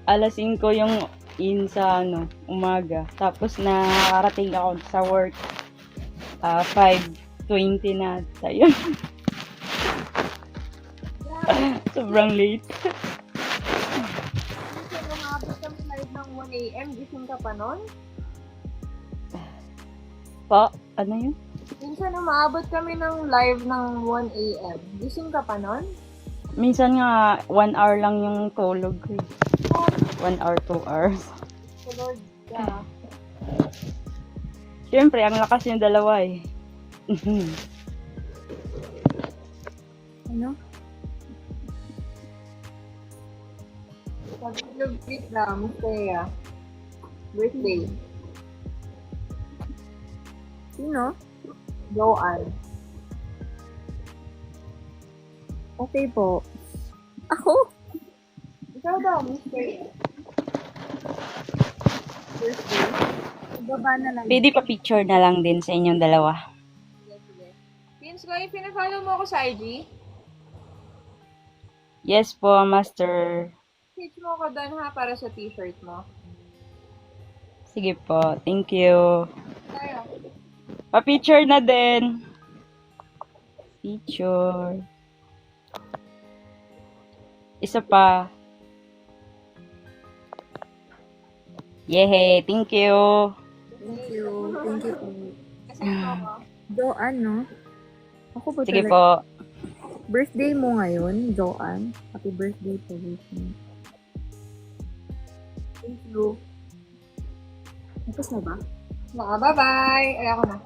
Alas 5 yung sa umaga. Tapos nakarating ako sa work 5:20 na. Ayun. Sobrang late. Kasi umabot kami live ng 1 a.m. Gising ka pa nun? Ano yun? Minsan umaabot kami ng live ng 1 a.m. Gising ka pa nun? Minsan nga 1 hour lang yung tulog ko. 1 hour, 2 hours. So Lord, yeah. Siyempre, ang lakas yung dalawa eh. Ano? Sabi ko, greet na, Mustaya. Birthday. Sino? Joanne. Okay po. Ako? Ikaw daw, Mr. Birthday. Baba na lang. Pwede pa picture na lang din sa inyong dalawa. Sige. Vince, kung pinafollow mo ako sa IG, Yes po, Master. page mo ako doon ha, para sa t-shirt mo. Sige po, thank you. Tayo. Pa-picture na din. Picture. Isa pa. Yehey, thank you. Thank you. Thank you po. Kasama ako. Joanne, no? Ako po Sige talaga. po. Birthday mo ngayon, Joanne. Happy birthday po. Thank you. Tapos na ba? Bye-bye. Ay, ako na.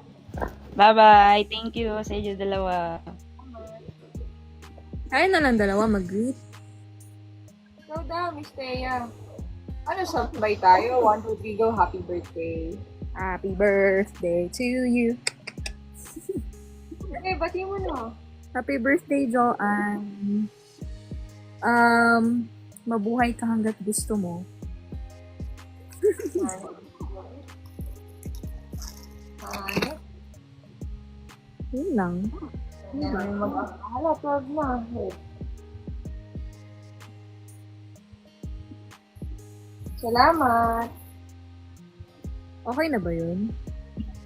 Bye-bye. Thank you sa inyo dalawa. Kaya na lang dalawa mag-greet. Ikaw daw, Miss Thea. Ano, sabay tayo? 1, 2, 3, go. Happy birthday. Happy birthday to you. Okay, bati mo na. Happy birthday, Joanne. Mabuhay ka hanggat gusto mo. Ano? Yun lang. Yan, mag-ahala, 12 na. Salamat. Okay na ba yun?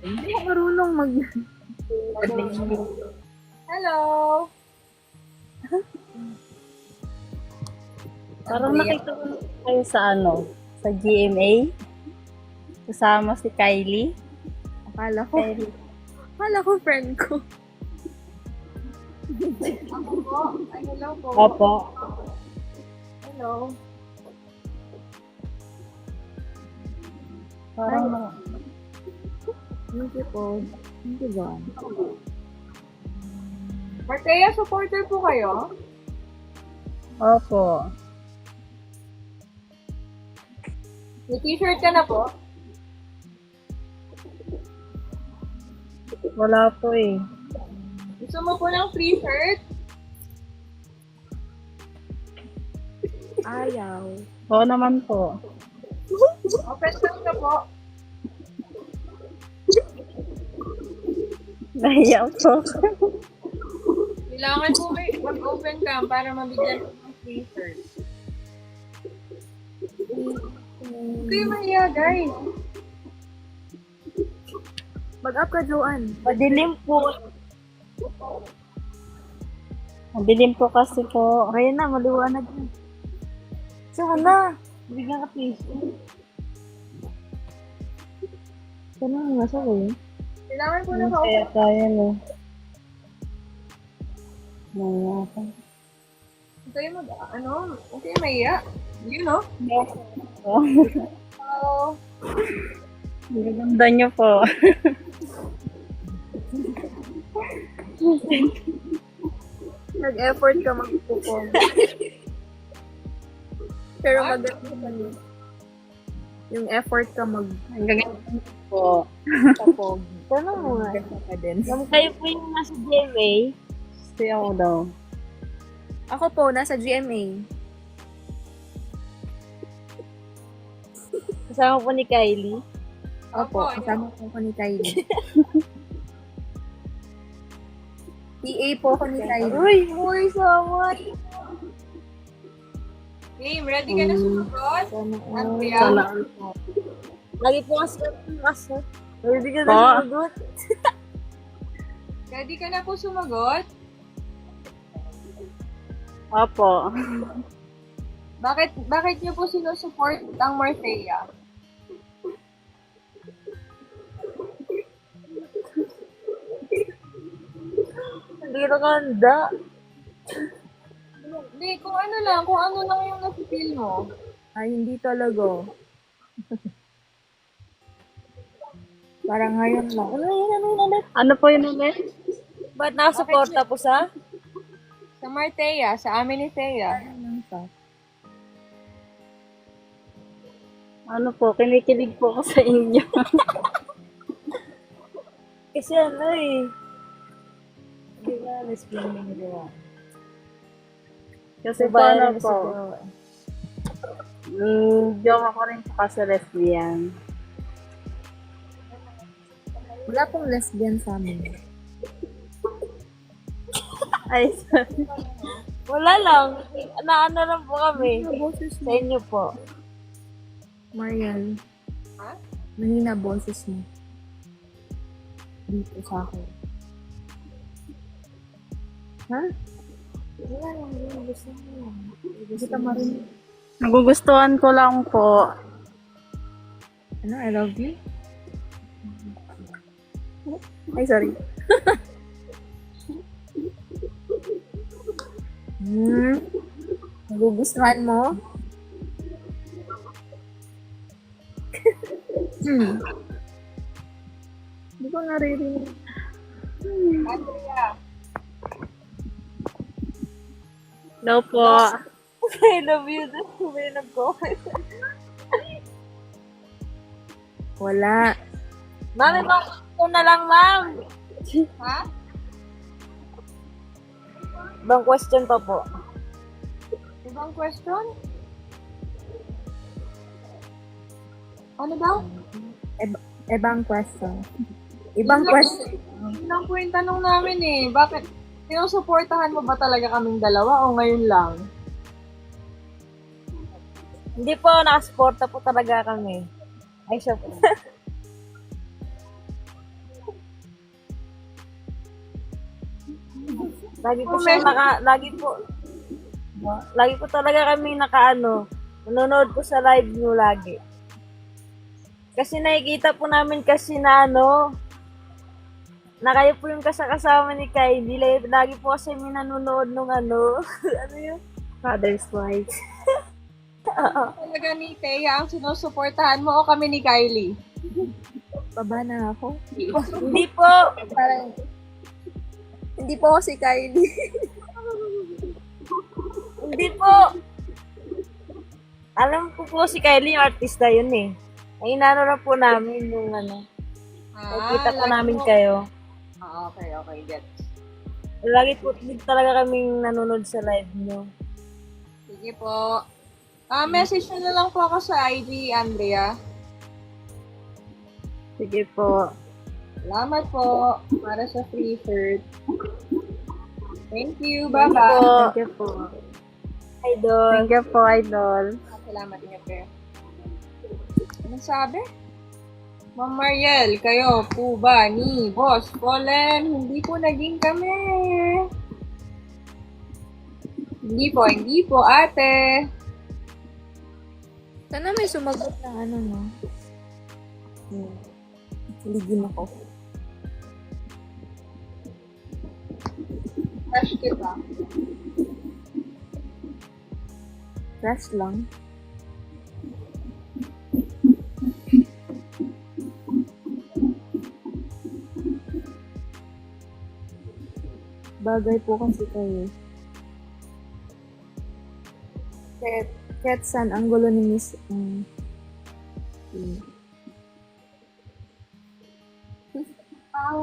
Hindi ako marunong mag... Hello. Parang nakita ko kayo sa sa GMA. Kasama si Kylie. Akala ko friend ko. Ako po. Ay, hello po. Opo. Hello. Parang Thank you po. Thank you, Joanne. Martea, supporter po kayo? Opo. May t-shirt ka na po? Wala po eh. Gusto mo po ng free shirt? Ayaw. Oo naman po. Open lang ka po. Nahiya po. Kailangan po may mag-open cam para mabigyan ko ng free shirt. Huwag kayo mahiya, guys. Mag-up ka, Joanne. Madilim po. Madilim po kasi po. Kaya na, maliwanag na. Sana. Bigyan ka please. Sana nga sa yun. Kailangan po na Kaya tayo no. Naya ka. Huwag kayo huwag kayo mahiya. You know? So, Ganda niyo po. Nag-effort ka mag-perform. Pero maganda ka niya. Yung effort ka Gaganda po. mag-tapog. Sana mo nga. Ka din. Kayo po yung nasa GMA. Stay ako daw. Ako po, nasa GMA. Kasama po ni Kylie. Opo, kasama po ako ni Kylie. PA po ako ni Kylie. Uy, samay. game, ready ka na sumagot? Ano kaya? Sana. Lagi po kasi kaso. Hindi ka na sumagot. Ready ka na po sumagot? Opo. Bakit niyo po sinusupport ang Marthea? Hindi ka ganda. Hindi, kung ano lang yung nasi-feel mo. Ay, hindi talaga. Parang ngayon lang. Ano po yun ulit? Ba't nakasuporta po sa? Sa Marthea, sa amin ni Thea. Ano po, kinikilig po ako sa inyo. Kasi ano eh. Di ba, lesbian yung gawa. Kasi paano bayaran po? Joke ako rin po kasi lesbian. Wala pong lesbian sa amin. Ay, sorry. Wala lang. Ano lang po kami. Sa inyo po. Mariel. Ha? Mahina boses mo. Dito sa akin. Ha? Wala lang. Gusto mo lang. Hindi ka marinig. Nagugustuhan ko lang po. Ano? I love you? Ay, sorry. Nagugustuhan mo? Hindi ko naririnig. Andrea. No po. I love you. May nag-comment. Wala. Ma'am, ibang ko na lang, ma'am. Ha? Ibang question pa po. Ibang question? Ano daw? Ibang question. Ibang question. Yun lang po yung tanong namin eh. Bakit? Sinusuportahan mo ba talaga kaming dalawa o ngayon lang? Hindi po, nakasporta po talaga kami. Ay, siya po. Lagi po talaga kami nanonood po sa live nyo lagi. Kasi nakikita po namin kasi na na kayo po yung kasama ni Kylie. Lagi po kasi may nanonood nung ano yun? Father's wife. Talaga ni Thea ang sinusuportahan mo o kami ni Kylie? Baba na ako. Hindi po. Parang, hindi po ako si Kylie. Hindi po. Alam ko po si Kylie yung artista yun eh. Ay, inano na po namin nung nakita po namin kayo. Okay, gets. Lagi po din talaga kaming nanonood sa live nyo. Sige po. Message nyo na lang po ako sa IG, Andrea. Sige po. Salamat po para sa free shirt. Thank you. Bye-bye. Thank you po. Idol. Thank you po, Idol. Salamat niyo, Pe. Anong sabi? Ma'am Mariel, kayo po ba ni Boss Colin? Hindi po naging kami. Hindi po, ate. Sana may sumagot ng ano, no? Ligin ako. Crush kita. Crush lang. Bagay po kasi kayo. Kahit saan, ang gulo ni Miss... Ang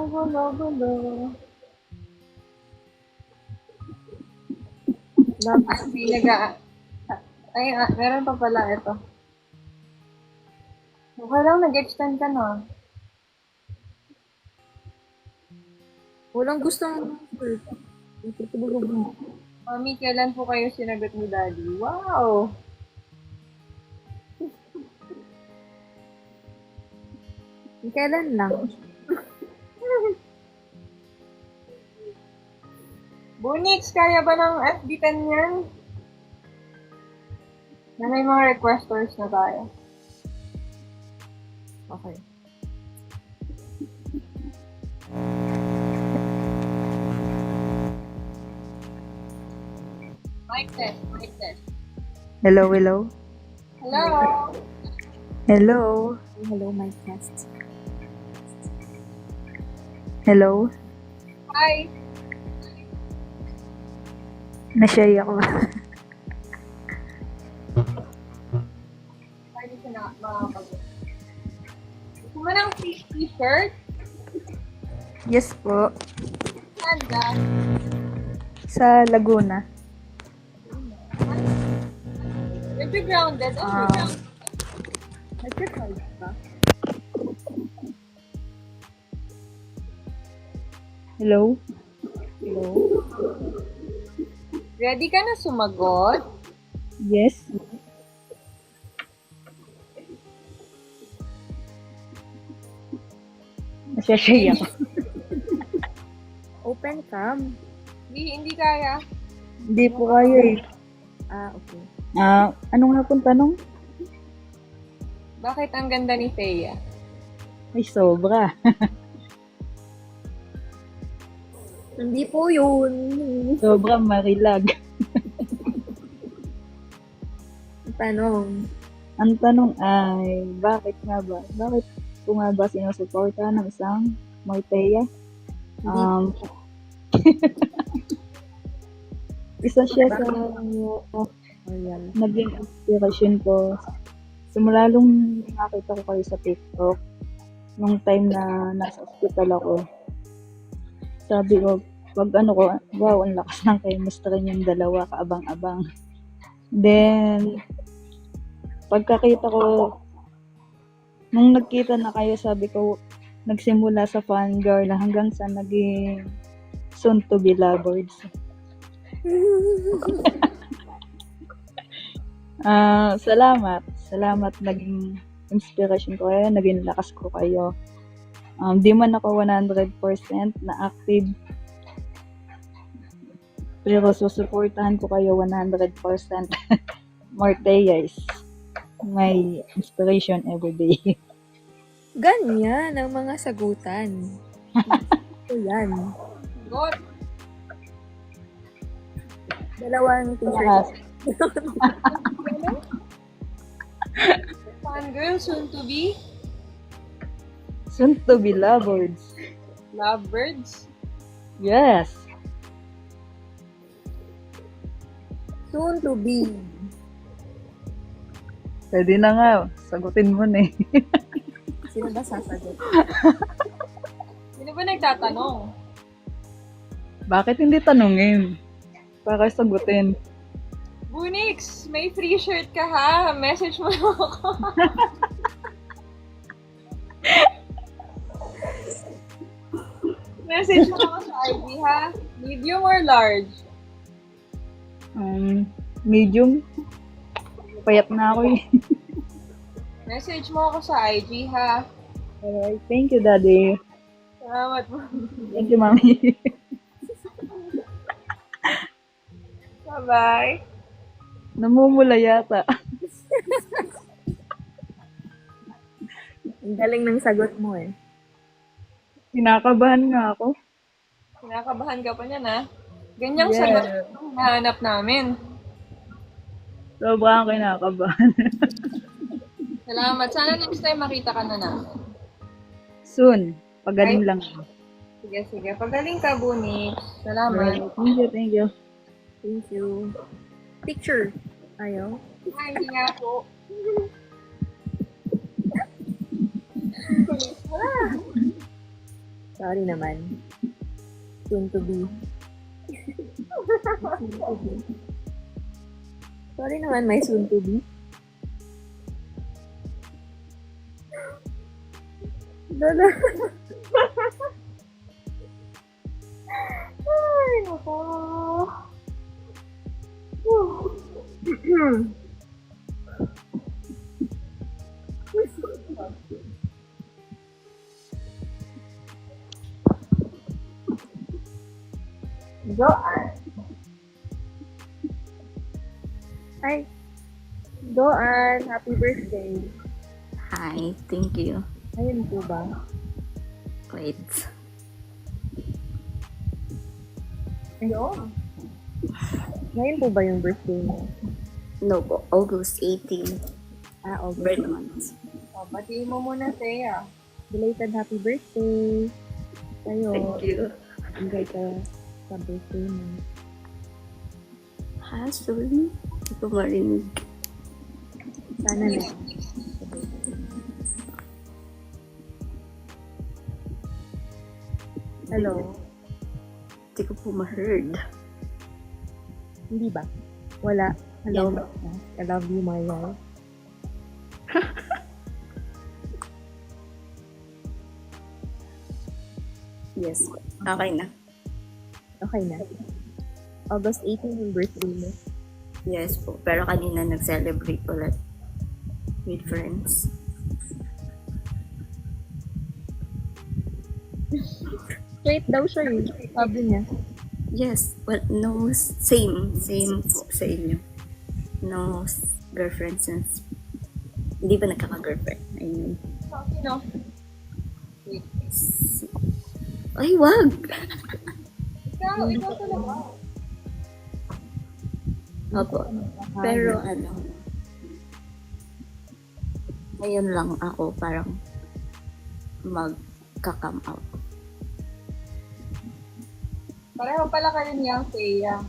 gulo-gulo. Ay, meron pa pala ito. Okay lang, nag-extend ka na. Walang gustong... Mami, kailan po kayo sinagot ni Daddy? Wow! Kailan lang? Bunix, kaya ba ng FB10 yan? Na may mga requesters na tayo. Okay. Mic test, mic test. Hello. Hello! Hello. Hello, my cast. Hello. Hi! Nashy ako. Pwede siya na makapag- Gusto mo ng t-shirt? Yes po. Saan ka? Sa Laguna. Medyo grounded. Oh, grounded. Nag-charge ka? Hello? Hello? Ready ka na sumagot? Yes? Nasyashay ako. Open cam. Hindi kaya. Hindi po kayo eh. Okay. Ano nga pong tanong? Bakit ang ganda ni Thea? Ay, sobra. Hindi po yun. Sobra marilag. Tanong. Ang tanong ay, bakit nga ba? Bakit ko nga ba sinusuporta ng isang Marteya? Isa siya sa Ayan. naging inspiration ko. Simula nung nakita ko kayo sa TikTok, nung time na nasa hospital ako, sabi ko, pag ano ko, wow, ang lakas ng chemistry yung dalawa, kaabang-abang. Then, pagkakita ko, nung nagkita na kayo, sabi ko, nagsimula sa fangirl hanggang sa naging soon to be lovers. Salamat naging inspiration ko kayo, naging lakas ko kayo. Di man ako 100% na active, pero susuportahan ko kayo 100%. Marteya is my inspiration every day. Ganyan ang mga sagutan. Ito yan. Good. Dalawang t-shirt. Fangirl, soon to be Soon to be lovers. lovebirds. Yes. Soon to be. Pwede na nga. Sagutin mo na eh. Sino ba sasagot? Sino ba nagtatanong? Bakit hindi tanungin? Para sagutin. Bunix, may free shirt ka ha. Message mo lang ako. Message mo ako sa ID ha. Medium or large? Medium. Payat na ako eh. Message mo ako sa IG ha. Alright. Thank you, Daddy. Salamat po. Thank you, Mommy. Bye-bye. Namumula yata. Ang galing ng sagot mo eh. Kinakabahan nga ako. Kinakabahan ka pa niyan ha. Ganyang Yes. sagot ang hinahanap namin. Sobrang kinakabahan. Salamat. Sana next time makita ka na namin. Soon. Pagaling lang. Sige. Pagaling ka, Bunix. Salamat. Thank you. Thank you. Picture. Ayaw. Ay, hindi nga po. Sorry naman. Soon to be. Sorry naman, my soon to be. Dada. Ay, nako. Joanne. Hi. Joanne, happy birthday. Hi, thank you. Ayun po ba? Wait. Ayun. Ngayon po ba yung birthday mo? No po, August 18. August. Birth month. O, batiin mo muna, Thea. Belated happy birthday. Sa'yo. Thank you. Enjoy ka sa birthday mo. Ha, sorry. Hindi ko marinig. Sana na. Hello? Hindi ko po ma-heard. Hindi ba? Wala. Hello? I love you, my love. Yes. Okay na. Okay na. August 18 yung birthday mo. Yes po. Pero kanina nag-celebrate ulit with friends. Straight daw siya eh. Sabi niya. Yes. Well, no, same. Same po sa inyo. No girlfriend since hindi ba nagkaka-girlfriend? I mean, Sino? ay, wag! Ikaw talaga. Opo. Pero ano, ngayon lang ako parang magka-come out. Pareho pala kayo niyang Thea.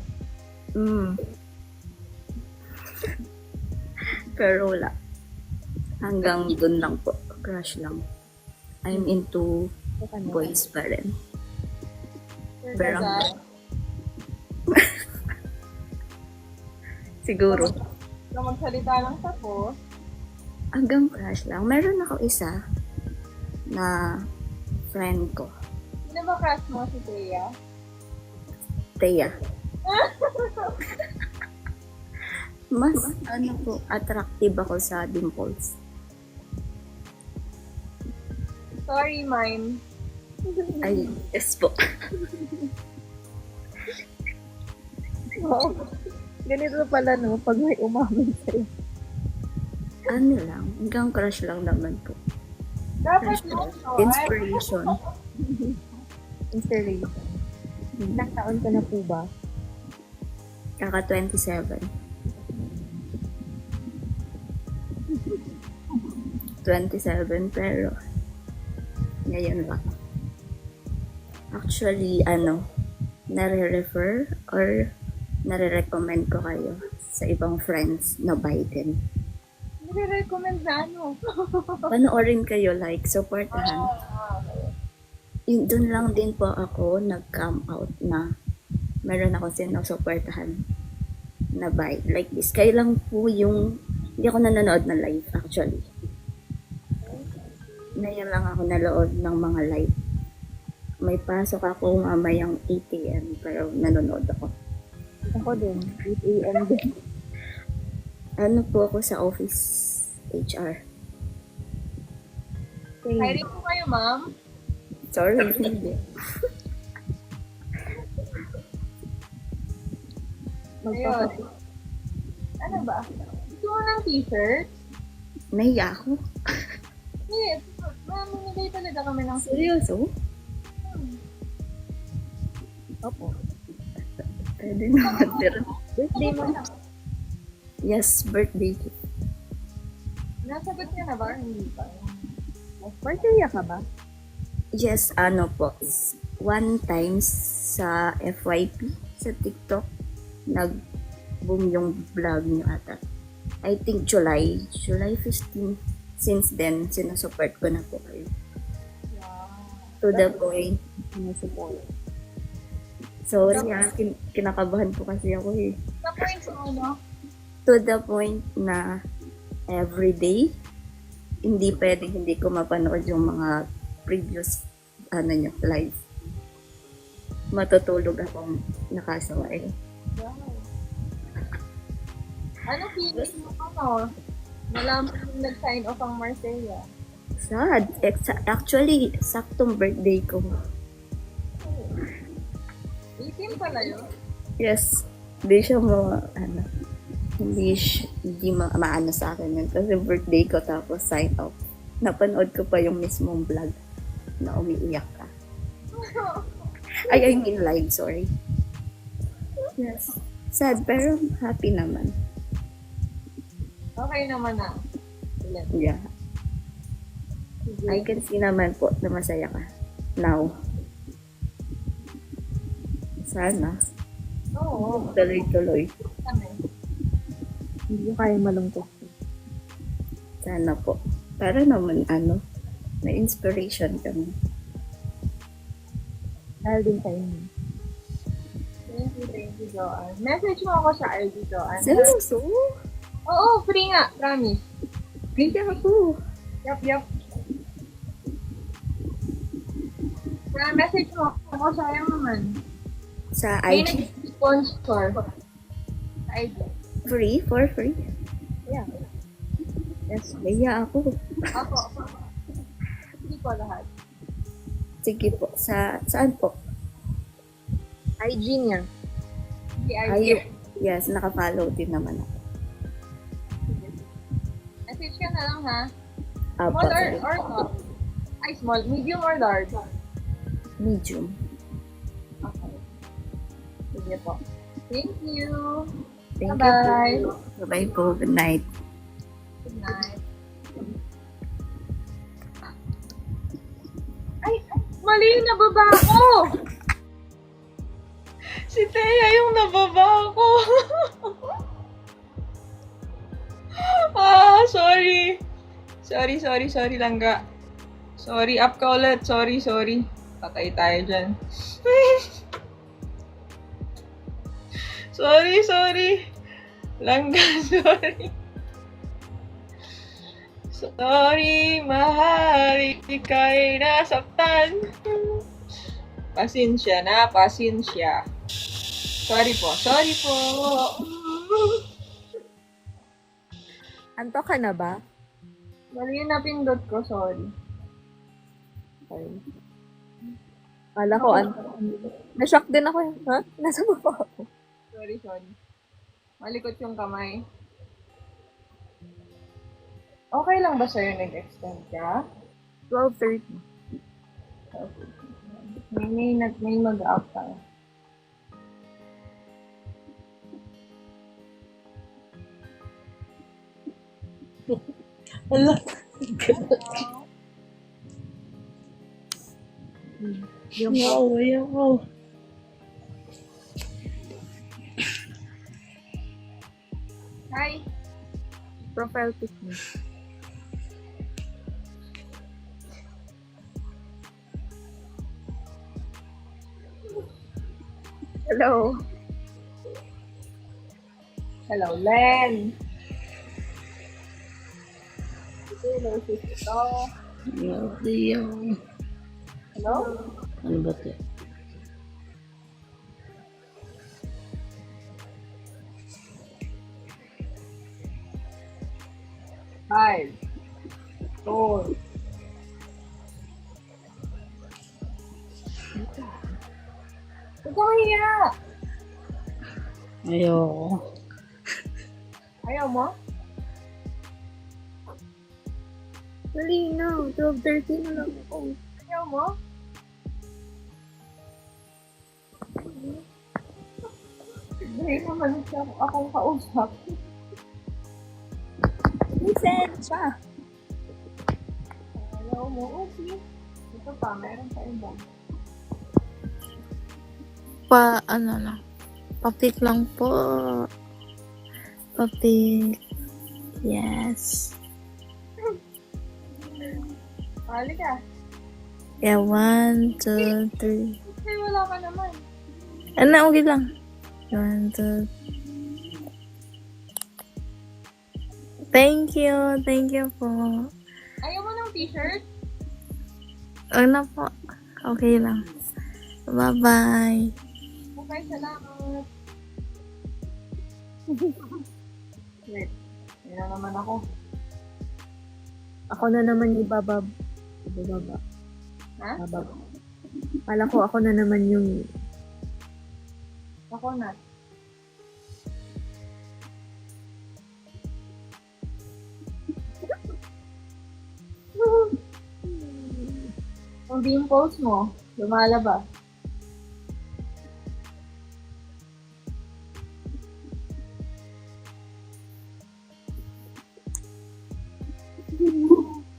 Pero wala. Hanggang dun lang po. Crush lang. I'm into boys pa rin. Pero siguro. So, magsalita lang sa po. Hanggang crush lang. Meron ako isa na friend ko. Sino ba crush mo si Thea? Teya. Mas ano po, attractive ako sa dimples. Sorry, mine. Ay, yes po. Oo. Ganito pala no, pag may umamin sa'yo. Ano lang, hanggang crush lang naman po. Dapat Crush mo, lang. Inspiration. Inspiration. Ilang taon ka na po ba? Kaka 27. 27 pero ngayon lang. Actually, nare-refer or nare-recommend ko kayo sa ibang friends na Biden. nire-recommend na ano. Panoorin kayo, like, supportahan. Yun, dun lang din po ako nag-come out na meron ako sinusuportahan na Biden. Like this. Kayo lang po yung, hindi ako nanonood ng live actually. Ngayon lang ako nalood ng mga live. May pasok ako mamayang 8 a.m. pero nanonood ako. Ako din. 8 a.m. din. Ano po ako sa office HR. Hiring po kayo, ma'am. Sorry, hindi. Ayun. Ano ba? Gusto mo ng t-shirt? Nahiya ako. Yes. Mamimigay talaga kami ng Seryoso? Opo. Pwede naman, pero Birthday mo na. yes, birthday ko. Nasagot niya na ba? Hindi pa. Birthday ka ba? Yes, ano po. One time sa FYP, sa TikTok, nag-boom yung vlog niyo ata. I think July 15. Since then, sinusupport ko na po kayo. To the point. Sinusupport. Sorry kinakabahan po kasi ako eh. Sa point mo, no? To the point na everyday, hindi pwedeng hindi ko mapanood yung mga previous live. Matutulog akong nakasaway. Ano feeling mo ano? Nalaman yung nag-sign off ang Marcella. Sad. Actually, saktong birthday ko. 18 pala yun. Yes. Hindi siya hindi maano sa akin yun. Kasi birthday ko tapos sign off. Napanood ko pa yung mismong vlog na umiiyak ka. I mean live, sorry. Yes. Sad, pero happy naman. Okay naman na. Yeah. I can see naman po na masaya ka. Now. Sana. Oo. Tuloy-tuloy. Kami. Hindi ko kaya malungkot. Sana po. Para naman may inspiration kami. Dahil din sa inyo. Thank you, Joanne. Message mo ako sa IG, Joanne. Seryoso? Oo, free nga. Promise. Free ako. Yup. Kaya message mo ako, sayang naman. Sa May IG? nag-sponsor. Sa IG. Free? For free? Yeah. Yes, kaya ako. Ako. Hindi po lahat. Sige po. Saan po? IG niya. Hindi IG. Ay, yes, nakafollow din naman ako. Message ka na lang, ha? Apo, Small sorry. or not? Ay, small. Medium or large? Medium. Okay. Sige po. Thank you. Thank Bye-bye. you. Bye-bye po. Good night. Good night. Ay, mali, nababa ako! Si Thea yung nababa ako. Sorry. Sorry, langga. Sorry, up ka ulit. Sorry. Patay tayo dyan. Sorry. Langga, sorry. Sorry, mahal. Ika'y nasaktan. Pasensya. Sorry po. Anto ka na ba? Mali yung napindot ko, sorry. Sorry. Kala ko, na-shock din ako. Ha? Nasa baba ako. Sorry. Malikot yung kamay. Okay lang ba sa'yo nag-extend ka? 12:30. May mag-up tayo. Hi! Profile pic mo. Hello. Hello, Len! Hello, sister. Hello? Ano ba ito? Five. Four. Huwag kang mahiya! Ayoko. Ayaw mo? Dali na. 12:30 na lang ako. Ayaw mo? Dahil naman siya akong kausap. Listen siya. Ayaw mo? Okay. Ito pa, meron pa iba. Papik lang po. Papik. Yes. Pali ka. Yeah, 1, 2, 3. Ay, wala ka naman. Okay lang. 1, 2. Thank you po. Ayaw mo ng t-shirt? Po. Okay lang. Bye-bye. Okay, salamat. Wait. Yan na naman ako. Ako na naman yung ibababa. Ha? Bababa. Kala ko ako na naman yung Ako na. Ang dimples mo, lumalabas.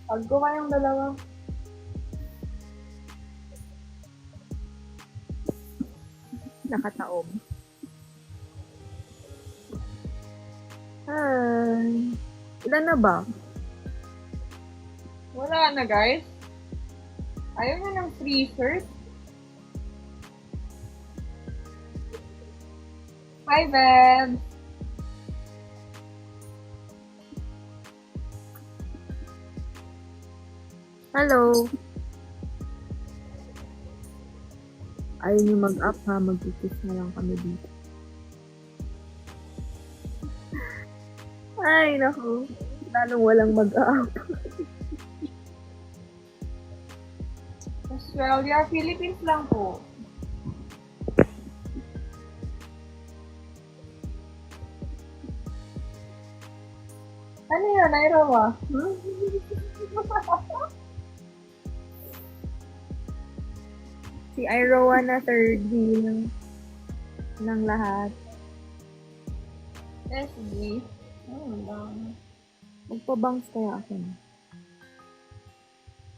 Pag ko kayong dalawa. nakataob. Hi. Ilan na ba? Wala na, guys. Ayaw nyo ng free shirt? Hi, Beb. Hello. Ayaw niyo mag-up ha, mag-kiss na lang kami dito. Ay, naku. Lalong walang mag-up. Australia, Philippines lang po. Ano yun, Irawa? Si Iroa na third wheel ng lahat. SG. Oh, lang. Magpabangs kaya ako na.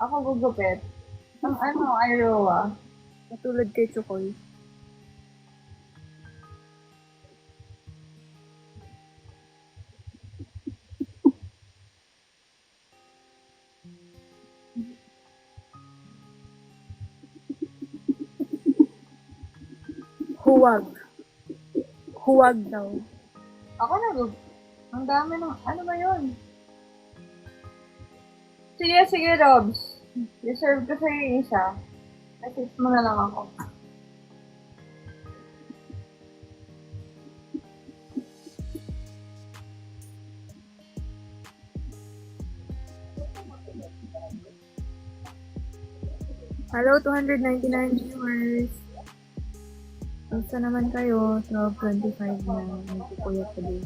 Ako gugupit. Ang ano, Irawa. Katulad kay Chokoy. Huwag. Huwag daw. Ako na, ang dami ng, ano ba yun? Sige, sige, Robs. Reserve ko sa'yo yung isa. Message mo na lang ako. Hello, 299 viewers. Basta naman kayo, 12:25 na. Nagpupuyat pa din.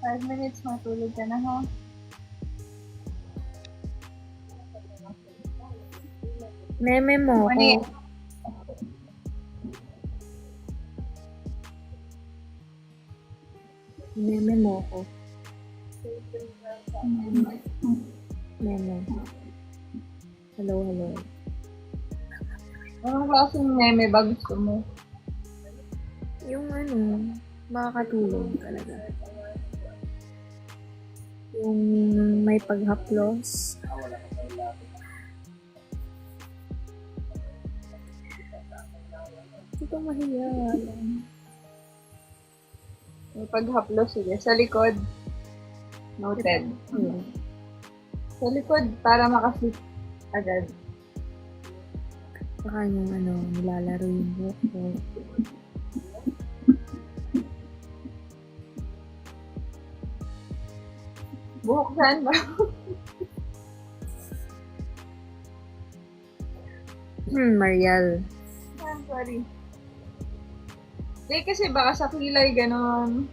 5 minutes, matulog ka na, ha? Meme mo Ano ko. yun? Meme mo ko. Meme. Hello, hello. Anong klaseng meme ba gusto mo? Yung ano, makakatulong talaga. Yung may paghaplos. Ito mahiya lang. May paghaplo, sige. Sa likod. Noted. Ayun. Sa likod, para makasit agad. Saka yung ano, nilalaro yung buhok ko. Buhok saan ba? Mariel. I'm sorry. Hindi kasi baka sa kilay ganon.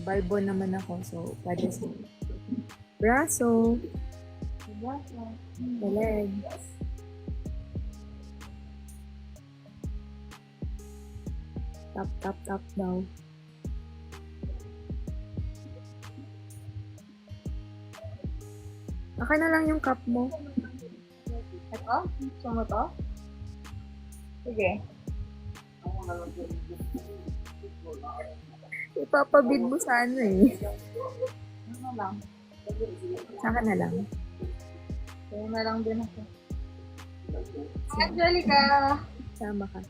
Balbo naman ako, so pwede sa braso, Diba? the legs. Tap daw. Aka na lang yung cup mo. Ito? Gusto mo to? Sige. Ipapabid mo sa ano eh. Ano lang? Saka na lang. Kaya na lang din ako. Angelica! Sama ka.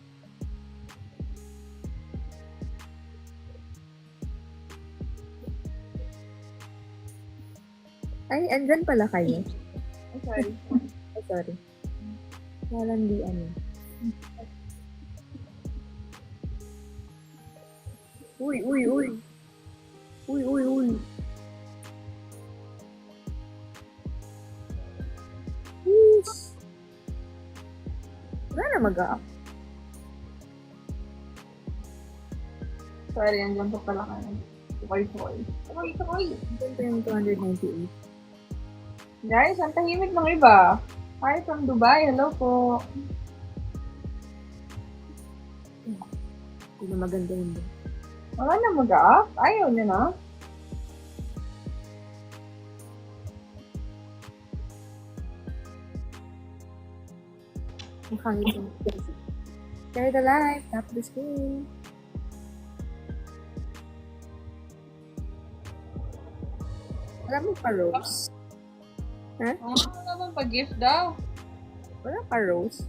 Ay, andyan pala kayo. Oh, sorry. Ay, sorry. Walang di ano. Uy. Yeesh. Wala na mag-up. Sorry, andyan pa pala kayo. Tukoy. Andyan pa yung 298. Guys, ang tahimik ng iba. Hi from Dubai. Hello po. Hindi na maganda yun din. Wala na mag-up? Ayaw niya na. Mukhang ito. Share the live. Tap the screen. Wala mo pa rose. Ano naman pag-gift daw? Wala pa rose.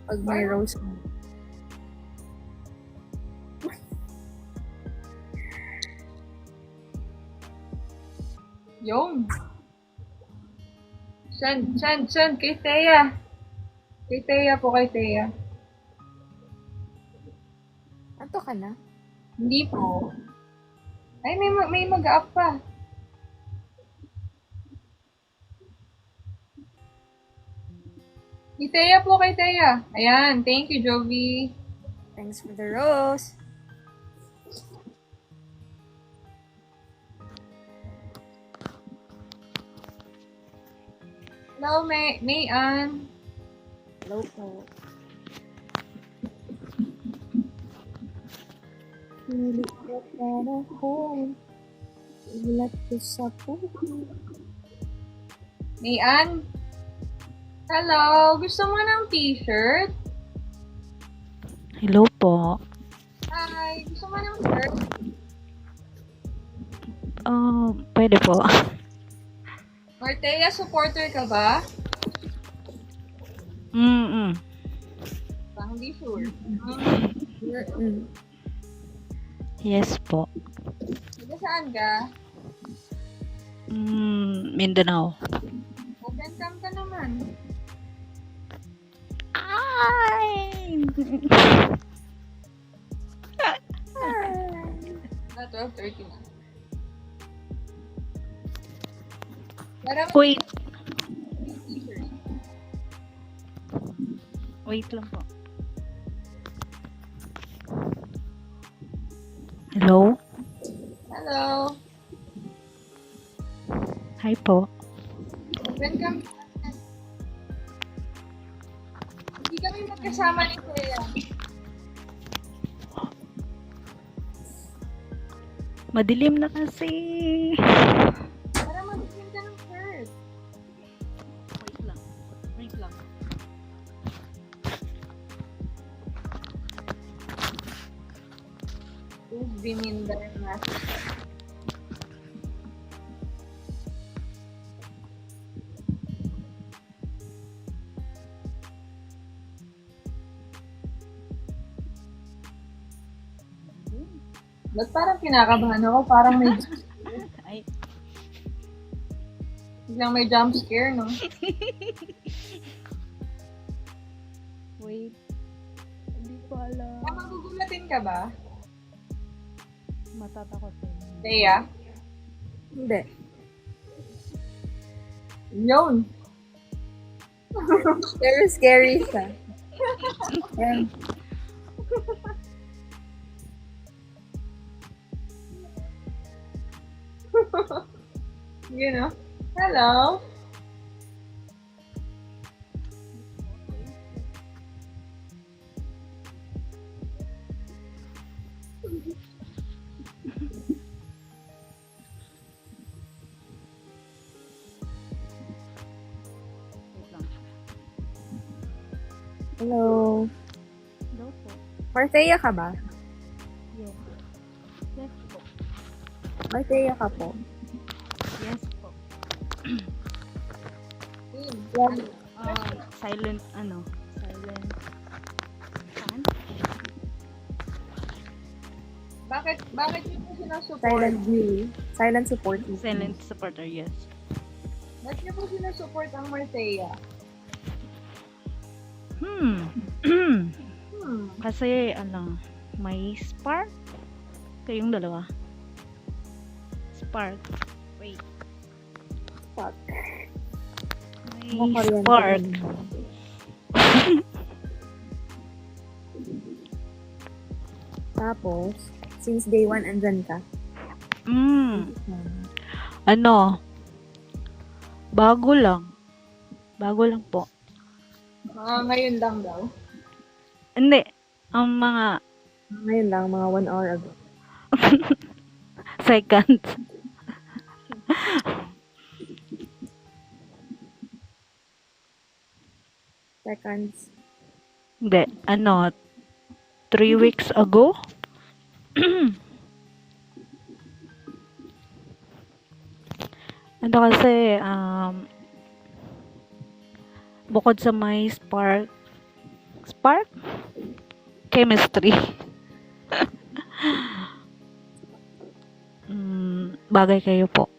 Pag may rose mo. Yung. Send. Kay Thea. Kay Thea po, kay Thea. Anto ka na? Hindi po. Ay, may mag-up pa. Kay Thea po, kay Thea. Ayan, thank you, Jovi. Thanks for the rose. Hello, May-Ann. Hello po. Pilit ka panahon, ulat ko sa puso. May-Ann? Hello, gusto mo ng t-shirt? Hello po. Hi, gusto mo ng shirt? Pwede po. Martea, supporter ka ba? Parang hindi sure. Yes po. Taga saan ka? Mindanao. Open cam ka naman. Ay! Na 12:30 na. Para Wait. Wait lang po. Hello? Hello. Hi po. Open cam. Hindi kami magkasama ni Kuya. Madilim na kasi. Para mag-print ka ng shirt. Wait lang. Wait lang. Biminda yung nasa. Ba't parang kinakabahan ako? Parang may Ay. biglang may jump scare, no? Wait. Hindi ko alam. Magugulatin ka ba? Matatakot eh. Thea? Hindi. Yun. Pero scary siya. Ayan. You know? Hello? Hello. Hello po. Marthea ka ba? Yes. Yes po. Marthea ka po. Yes po. Yan. Silent, silent. Fan? Bakit yun po sinasupport? Silent view. Silent support. Silent supporter, yes. Ba't niyo po sinasupport ang Marthea? Kasi, may spark. Kayong dalawa. Spark. Wait. Spark. May Makakuryente spark. din. Tapos, since day 1 andyan ka. Bago lang. Bago lang po. Ngayon lang daw. Hindi. Ang mga Ngayon lang, mga 1 hour ago. seconds. Seconds. Hindi. 3 weeks ago? Kasi, bukod sa may spark, chemistry. Bagay kayo po.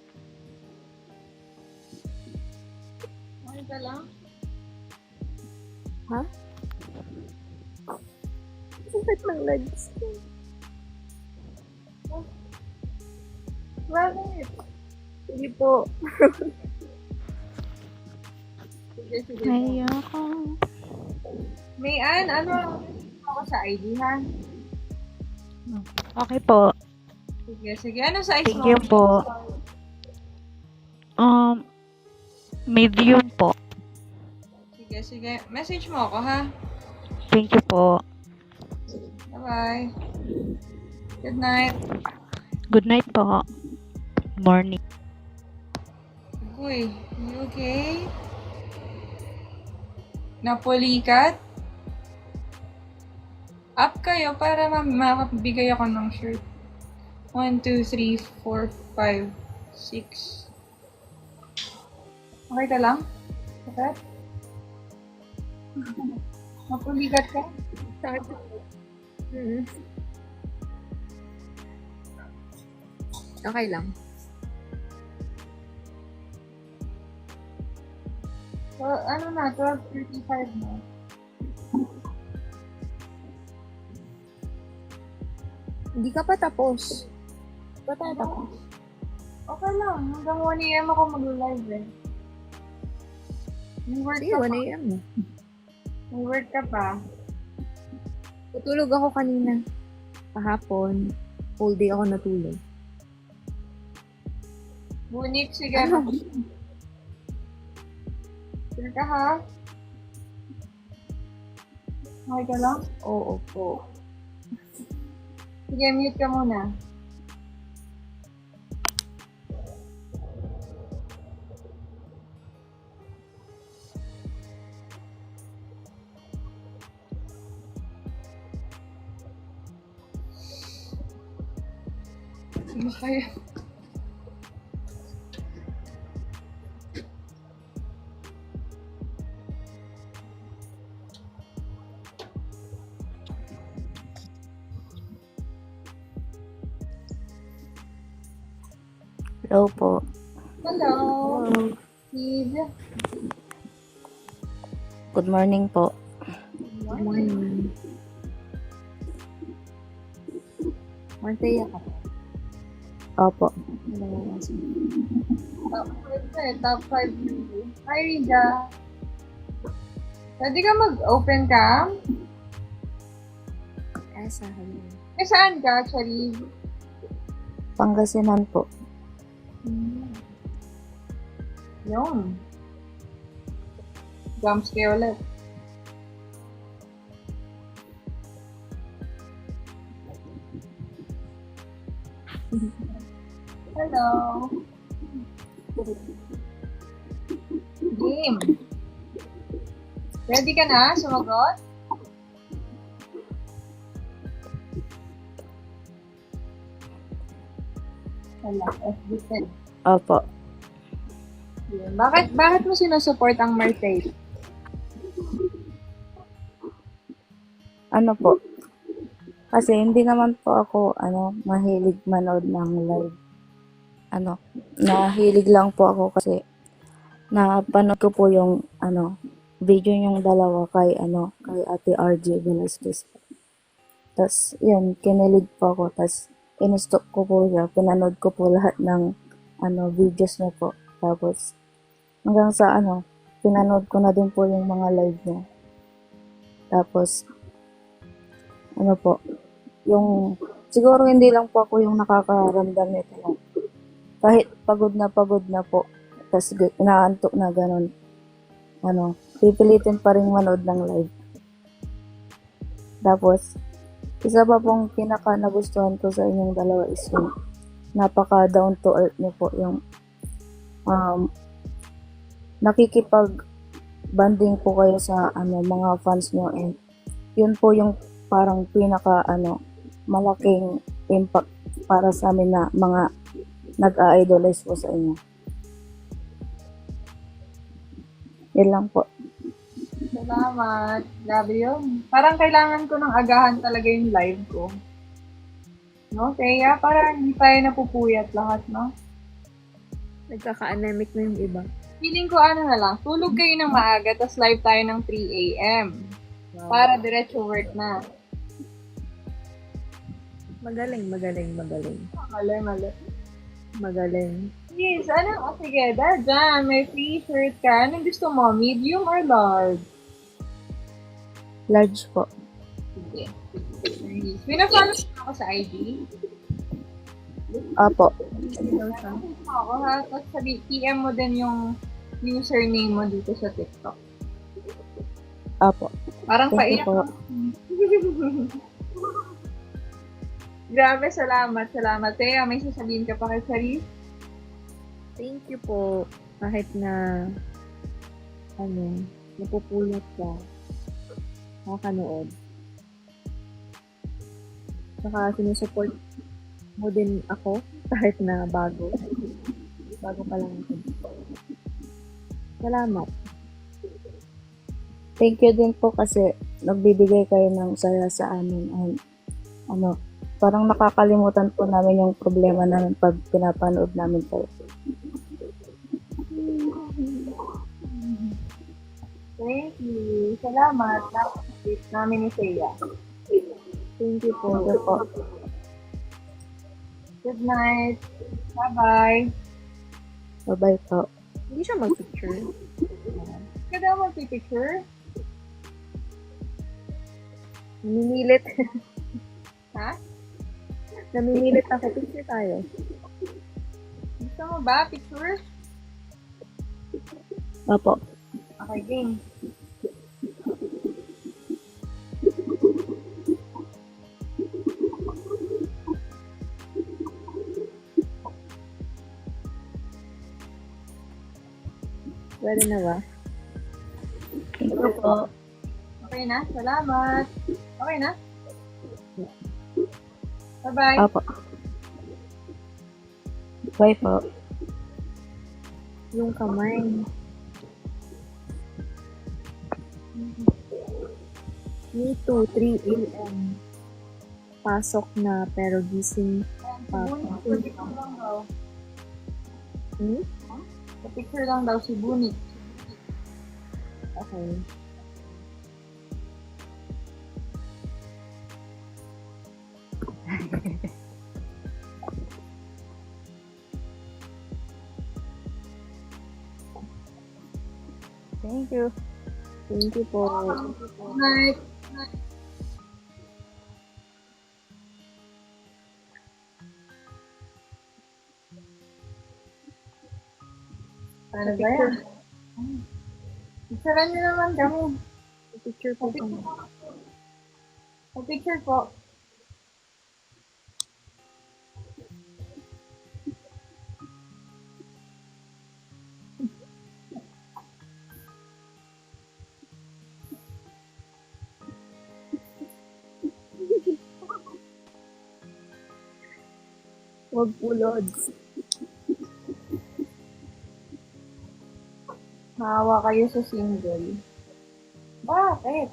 Okay ka lang? Sakit ng legs. Bakit? Sige po. Sige, sige. Ayoko. Mayan, ano? Ako sa ID, ha? Okay po. Sige, sige. Ano size Thank mo? you po. Medium po. Sige, sige. Message mo ako, ha? Thank you po. Bye-bye. Good night. Good night po. Morning. Uy, you okay? Napulikat? Up kayo para makabigay ako ng shirt. 1, 2, 3, 4, 5, 6. Okay ka lang? Okay? Napulikat ka? Okay lang. So, ano na, 12:35 na. Hindi ka pa tapos. Pa tayo tapos. Okay lang, hanggang 1 AM ako mag-live eh. May work Sige, ka 1 pa. a.m. na. May work ka pa. Tutulog ako kanina. Kahapon. Whole day ako natulog. Bunik, sige. Ano? Sure ka ha? Okay ka lang? Oo po. Sige, mute ka muna. Ano kaya? Hello po. Hello. Steve. Good morning po. Good morning. Martaya ka. Opo. Top 5 na eh. Top 5 review. Hi, Rija. Pwede ka mag-open cam? Asa, hello. Eh, saan ka, Charib? Pangasinan po. Yun. Jumps kayo ulit. Hello. Game. Ready ka na? Sumagot? Wala. FB10. Opo. Yun. Bakit mo sinusupport ang Marseille? Ano po? Kasi hindi naman po ako, mahilig manood ng live. Nahilig lang po ako kasi napanood ko po yung, video yung dalawa kay Ate RJ Velasquez. Tapos, yun, kinilig po ako. Tapos, in-stop ko po siya. Pinanood ko po lahat ng, videos niya po. Tapos, hanggang sa, pinanood ko na din po yung mga live niya. Tapos, siguro hindi lang po ako yung nakakaramdam nito. No? Kahit pagod na po, tapos inaantok na ganun, pipilitin pa rin manood ng live. Tapos, isa pa pong pinaka nagustuhan ko sa inyong dalawa is yung napaka down to earth niyo po, yung nakikipag banding po kayo sa mga fans niyo, and yun po yung parang pinaka malaking impact para sa amin na mga nag-a-idolize po sa inyo. Yun lang po. Salamat. Grabe yun. Parang kailangan ko ng agahan talaga yung live ko. No, Thea? Parang hindi tayo napupuyat lahat, no? Nagkaka-anemic na yung iba. feeling ko ano na lang, tulog kayo ng maaga, tapos live tayo ng 3 a.m. Para diretso work na. Magaling. Mali. Magaling. Yes, ano? O sige, dyan, may free shirt ka. Anong gusto mo? Medium or large? Large po. Sige. Pinafollow mo ako sa IG. Apo. Ako ha, tapos PM mo din yung username mo dito sa TikTok. Apo. Parang Thank you paiyak. po. Grabe, salamat. Tea, may sasabihin ka pa kay Charis? Thank you po. Kahit na, napupulot ka, nakakanood. Saka sinusupport mo din ako kahit na bago. Bago pa lang ako. Salamat. Thank you din po kasi nagbibigay kayo ng saya sa amin. And, parang nakakalimutan po namin yung problema namin pag pinapanood namin kayo. Thank you. Salamat. Napakasweet namin ni Thea. Thank you po. Thank you po. Good night. Bye-bye. Bye-bye po. Hindi siya mag-picture. Ka daw mag-picture? Namimilit. Ha? Namimilit ako. Picture tayo. Gusto mo ba? Picture? Apo. Okay, game. Pwede na ba? Thank you po. Okay na? Salamat. Okay na? Bye-bye. Apo. Bye po. Yung kamay. Me too, 3 a.m. Pasok na, pero gising pa. Picture lang daw. Hmm? Picture lang daw si Bunit. Okay. Thank you. Thank you po. Good night. Ano ba yan? Picturean niyo naman kami. Picture po kami. Picture po. Huwag po, Lods. Maawa kayo sa single. Bakit?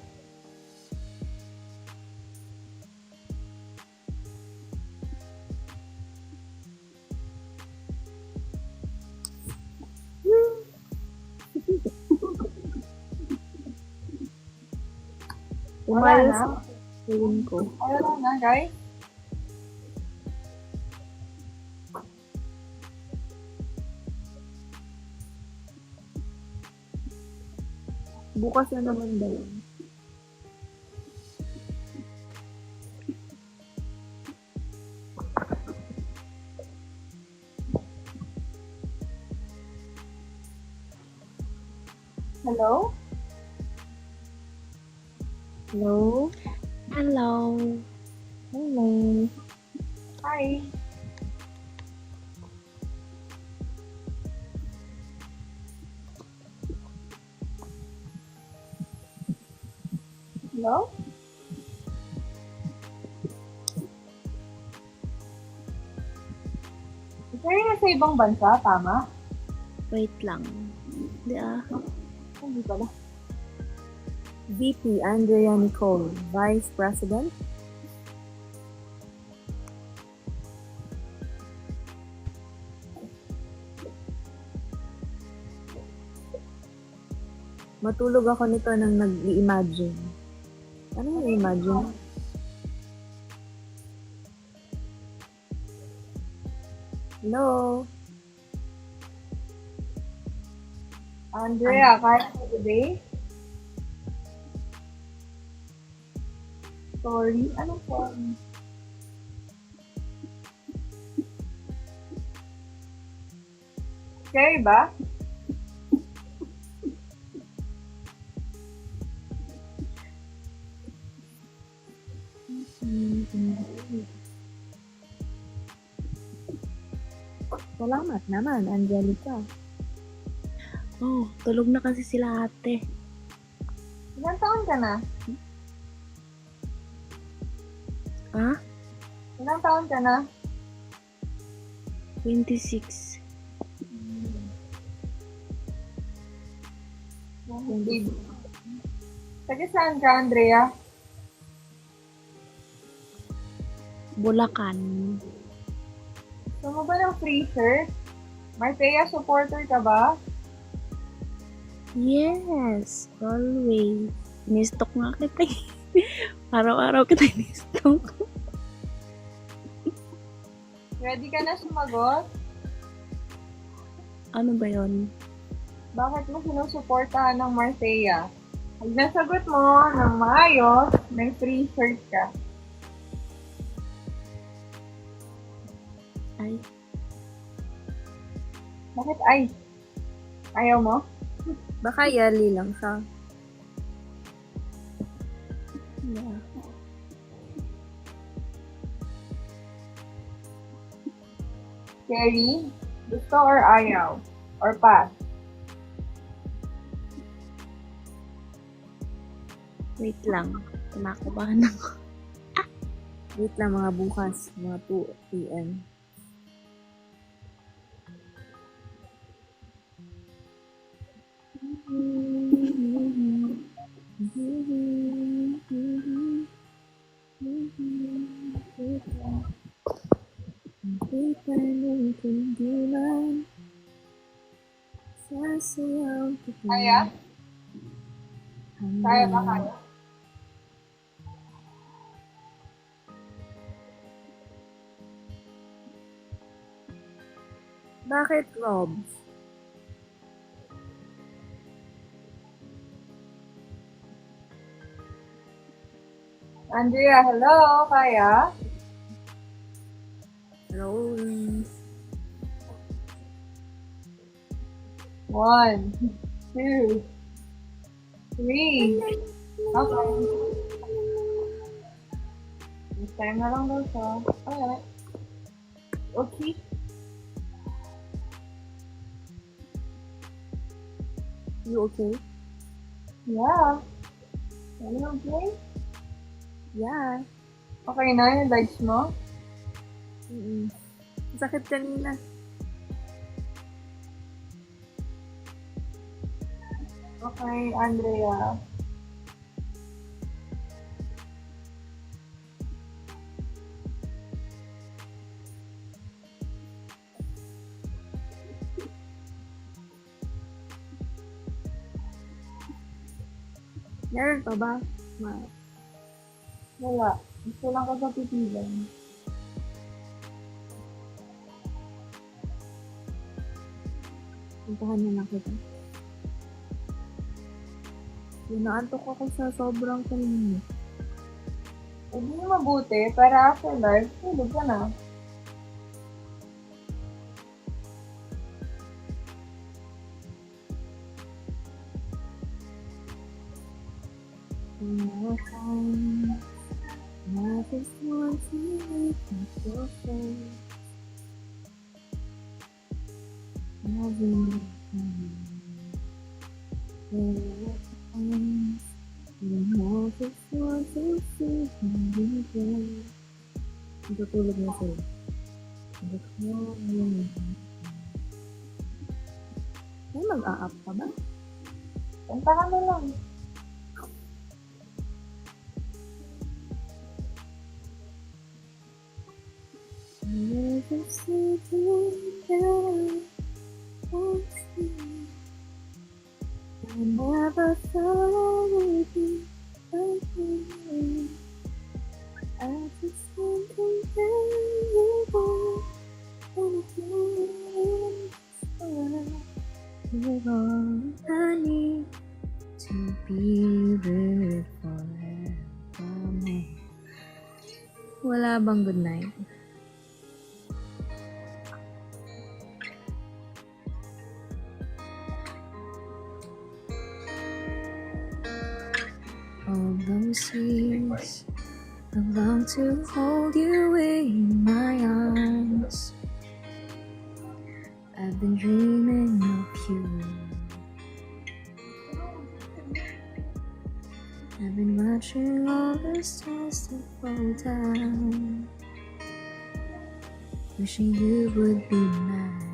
Umayos na. feeling ko. Wala na, guys. Bukas na naman daw. Hello? Hello? Hello. Hello. Hi. Hello? Ikaw yung nasa ibang bansa, tama? Wait lang. Di Hindi pala. VP Andrea Nicole, Vice President. Matulog ako nito nang nag-i-imagine. Ano yung i-imagine? Hello? Andrea, kaya mo today? Sorry, anong sorry? Scary ba? Salamat naman, Angelica. Oh, tulog na kasi sila ate. Ilan taon ka na? Ha? Ilang taon ka na? 26. Hindi. Taga saan ka, Andrea? Bulacan. Gusto mo ba ng free shirt? Martea supporter ka ba? Yes, always. Ni-stalk nga kita eh. Araw-araw kita ni-stalk. Ready ka na sumagot? Ano ba yon? Bakit mo sinusuportahan ng Martea? Pag nasagot mo ng maayos, may free shirt ka. Ay, Bakit ay? Ayaw mo? Baka yali lang siya. yeah. Scary? Gusto or ayaw? Or pass? Wait lang. Kinakabahan ako. Wait lang mga bukas, mga 2 p.m. Kaya? Kaya ba kaya? Bakit, Rob? Andrea, hello? Kaya? Rolling. 1, 2, 3. Okay. This time na lang daw siya. Alright. Okay. You okay? Yeah. Are you okay? Yeah. Okay na yung legs mo? Sakit kanina. Okay, Andrea. Meron pa ba? Wala. Gusto lang ko sa pipilan. Puntahan niya na kita. Naantok ako sa sobrang kanina. Hindi mabuti para after life, tulog ka na. I just want to make you feel safe. Loving you. I just want to see you again. Tutulog na sila. Ay, mag-a-up ka ba? Kanta ka na lang. Never see you down. I never thought I would be like you. I just can't compare you with anything in this world. You're all I need to be with forevermore. Wala bang good night? All those years, I long to hold you in my arms. I've been dreaming of you. I've been watching all the stars that fall down, wishing you would be mine.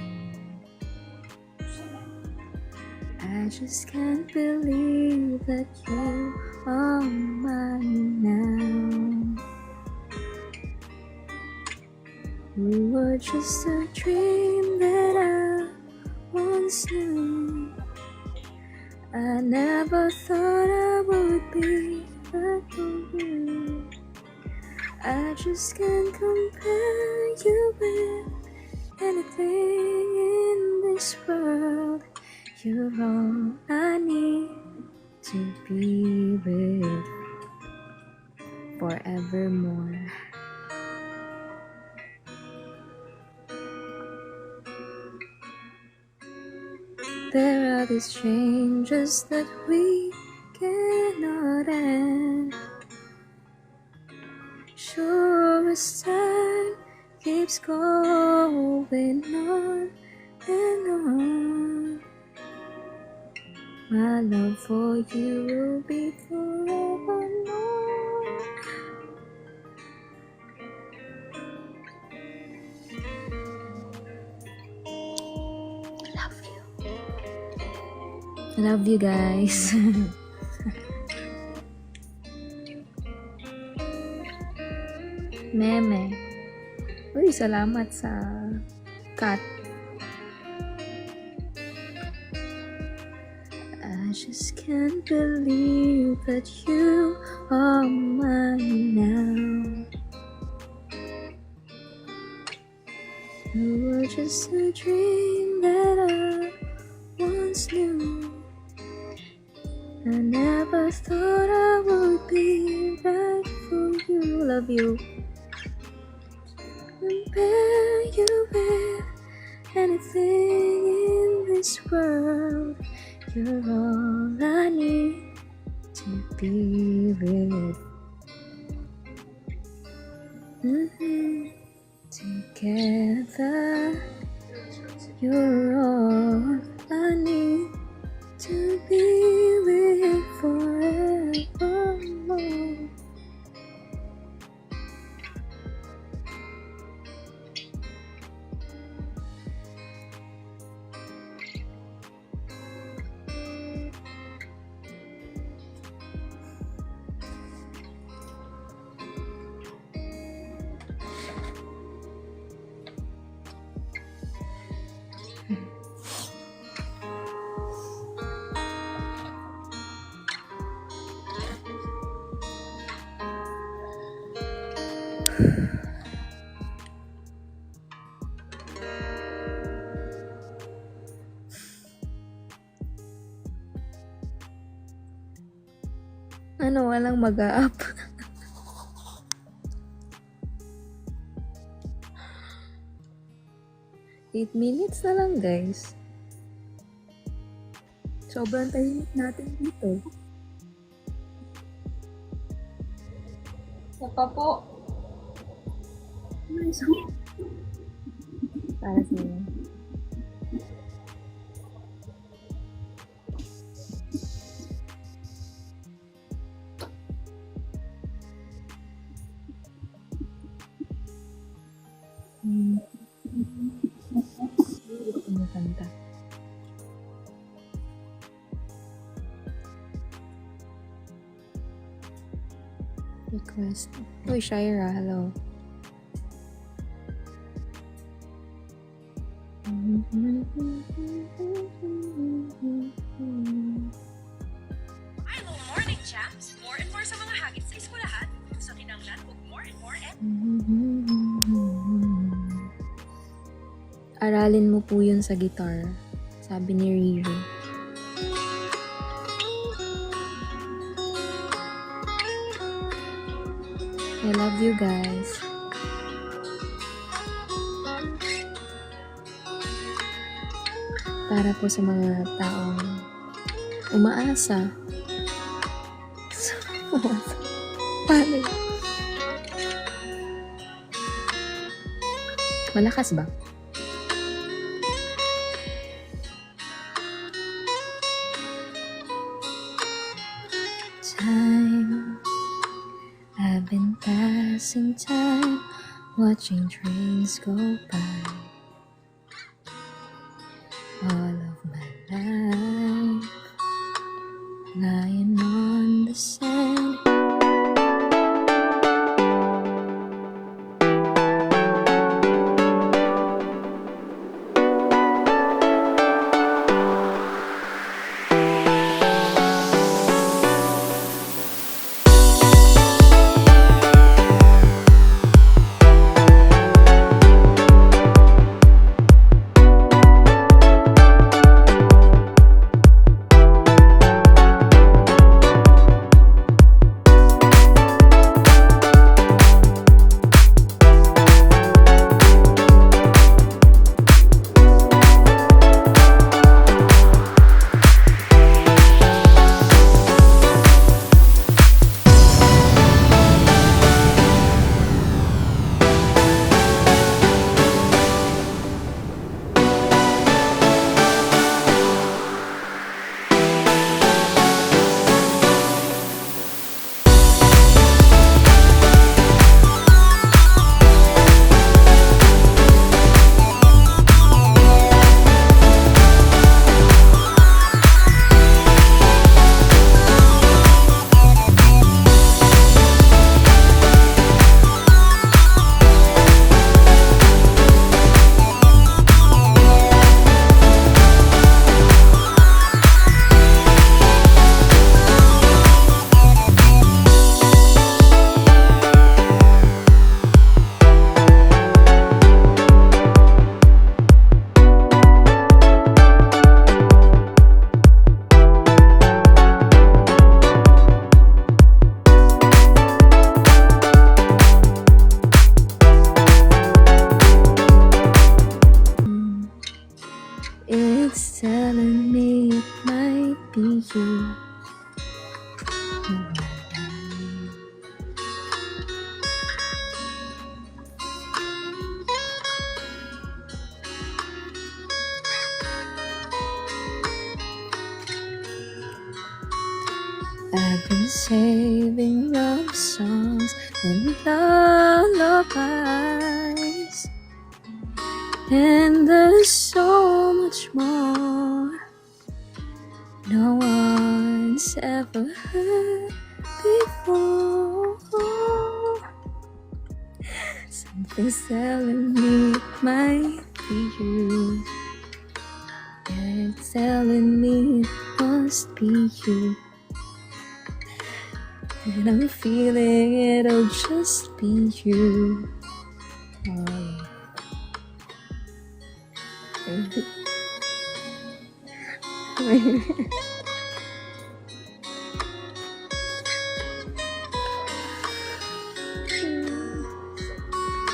I just can't believe that you are mine now. You were just a dream that I once knew. I never thought I would be back with you. I just can't compare you with anything in this world. You're all I need to be with forevermore. There are these changes that we cannot end. Sure as time keeps going on and on, my love for you will be forevermore. I love you guys. Meme. Uy, salamat sa cat. I just can't believe that you are mine now. You were just a dream that I once knew. I never thought I would be right for you. Love you. Compare you with anything in this world. You're all I need to be with. Together, you're all I need to be with forevermore. Ano, walang mag-a-up. Eight minutes na lang, guys. Sobrang tahimik natin dito. Isa pa po. Para sa inyo. Gusto mo kanta. Request. Uy, Shaira, hello. Aralin mo po yun sa guitar, sabi ni Riri. I love you guys. Para po sa mga taong umaasa. Paano? Malakas ba? Time, I've been passing time, watching trains go by. All of my life, lying on the sand. It's telling me it might be you. I've been saving love songs and lullabies, and there's so much more no one's ever heard before. Something's telling me it might be you. It's telling me it must be you. And I'm feeling it'll just be you.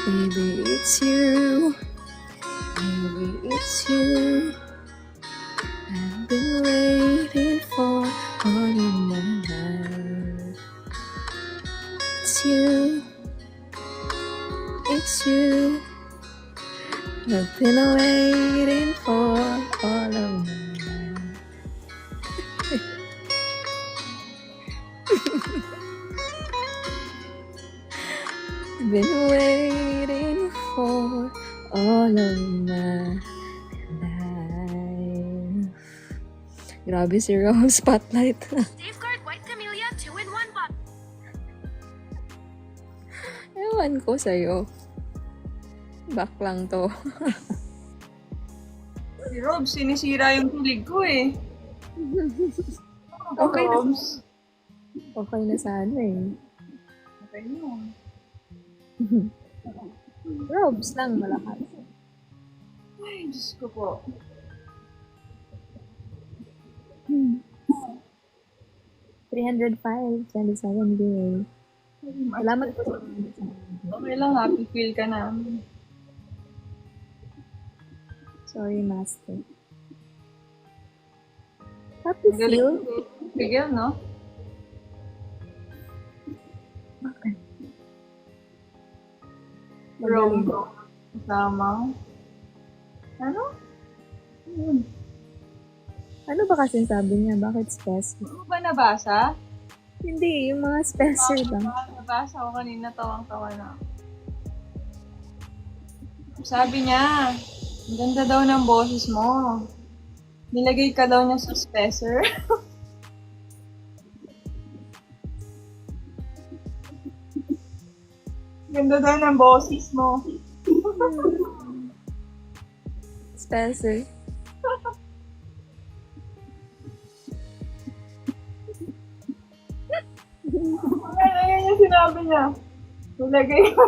Maybe it's you. Maybe it's you. I've been waiting for all of my life. It's you. It's you. I've been waiting for all of my life. I've been waiting for all of my life. Grabe si Rose Spotlight. Safeguard White Camellia 2-in-1 bottle. Ewan ko sa'yo. Back lang to. Si Rob, sinisira yung kilig ko eh. Okay na. Robs. Okay na sana eh. Okay na. Robes lang malakas. Ay, Diyos ko po. Hmm. 305, 27 day. Salamat po sa Okay lang, happy feel ka na. Sorry, Master. Happy Ang galing feel? ko. Bigel, no? Bakit? Rome. Kasama. Ano? Ano ba kasi sabi niya? Bakit special? Ano ba nabasa? Hindi, yung mga special lang. Nabasa ko kanina, tawang-tawa na. Sabi niya, ang ganda daw ng boses mo. Nilagay ka daw niya sa spacer. Ganda daw ng boses mo. Spencer. Ayan yung sinabi niya. Nilagay ka.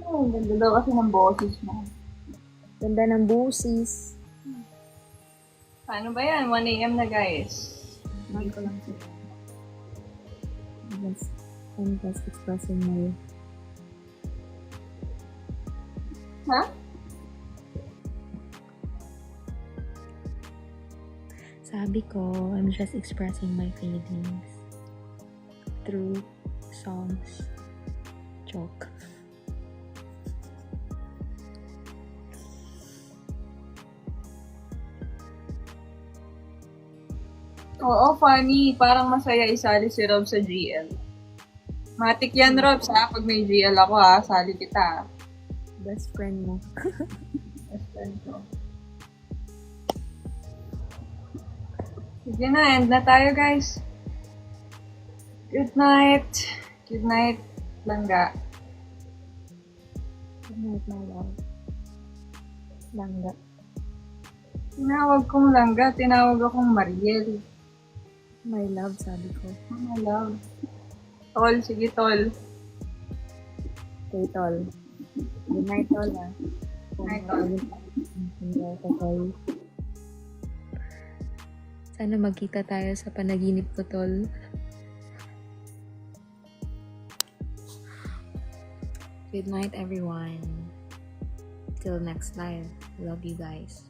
Ang ganda daw kasi ng boses mo. Ganda ng busis. Paano ba yan? 1 a.m. na guys. Mag ko lang sila. I'm just expressing my... Ha? Sabi ko, I'm just expressing my feelings through songs. Joke. Oo, funny. Parang masaya isali si Rob sa GL. Matik yan, Rob, ha? Pag may GL ako, ha? Sali kita. Best friend mo. Best friend ko. Sige na, end na tayo, guys. Good night. Good night, Langga. Good night, my love. Langga. Tinawag kong Langga, tinawag akong Mariel. My love, sabi ko. My love. Tol, sige, Tol. Okay, tol. Good night, tol, ah. Night, Tol. Tol. Sana magkita tayo sa panaginip ko, tol. Good night, everyone. Till next live. Love you guys.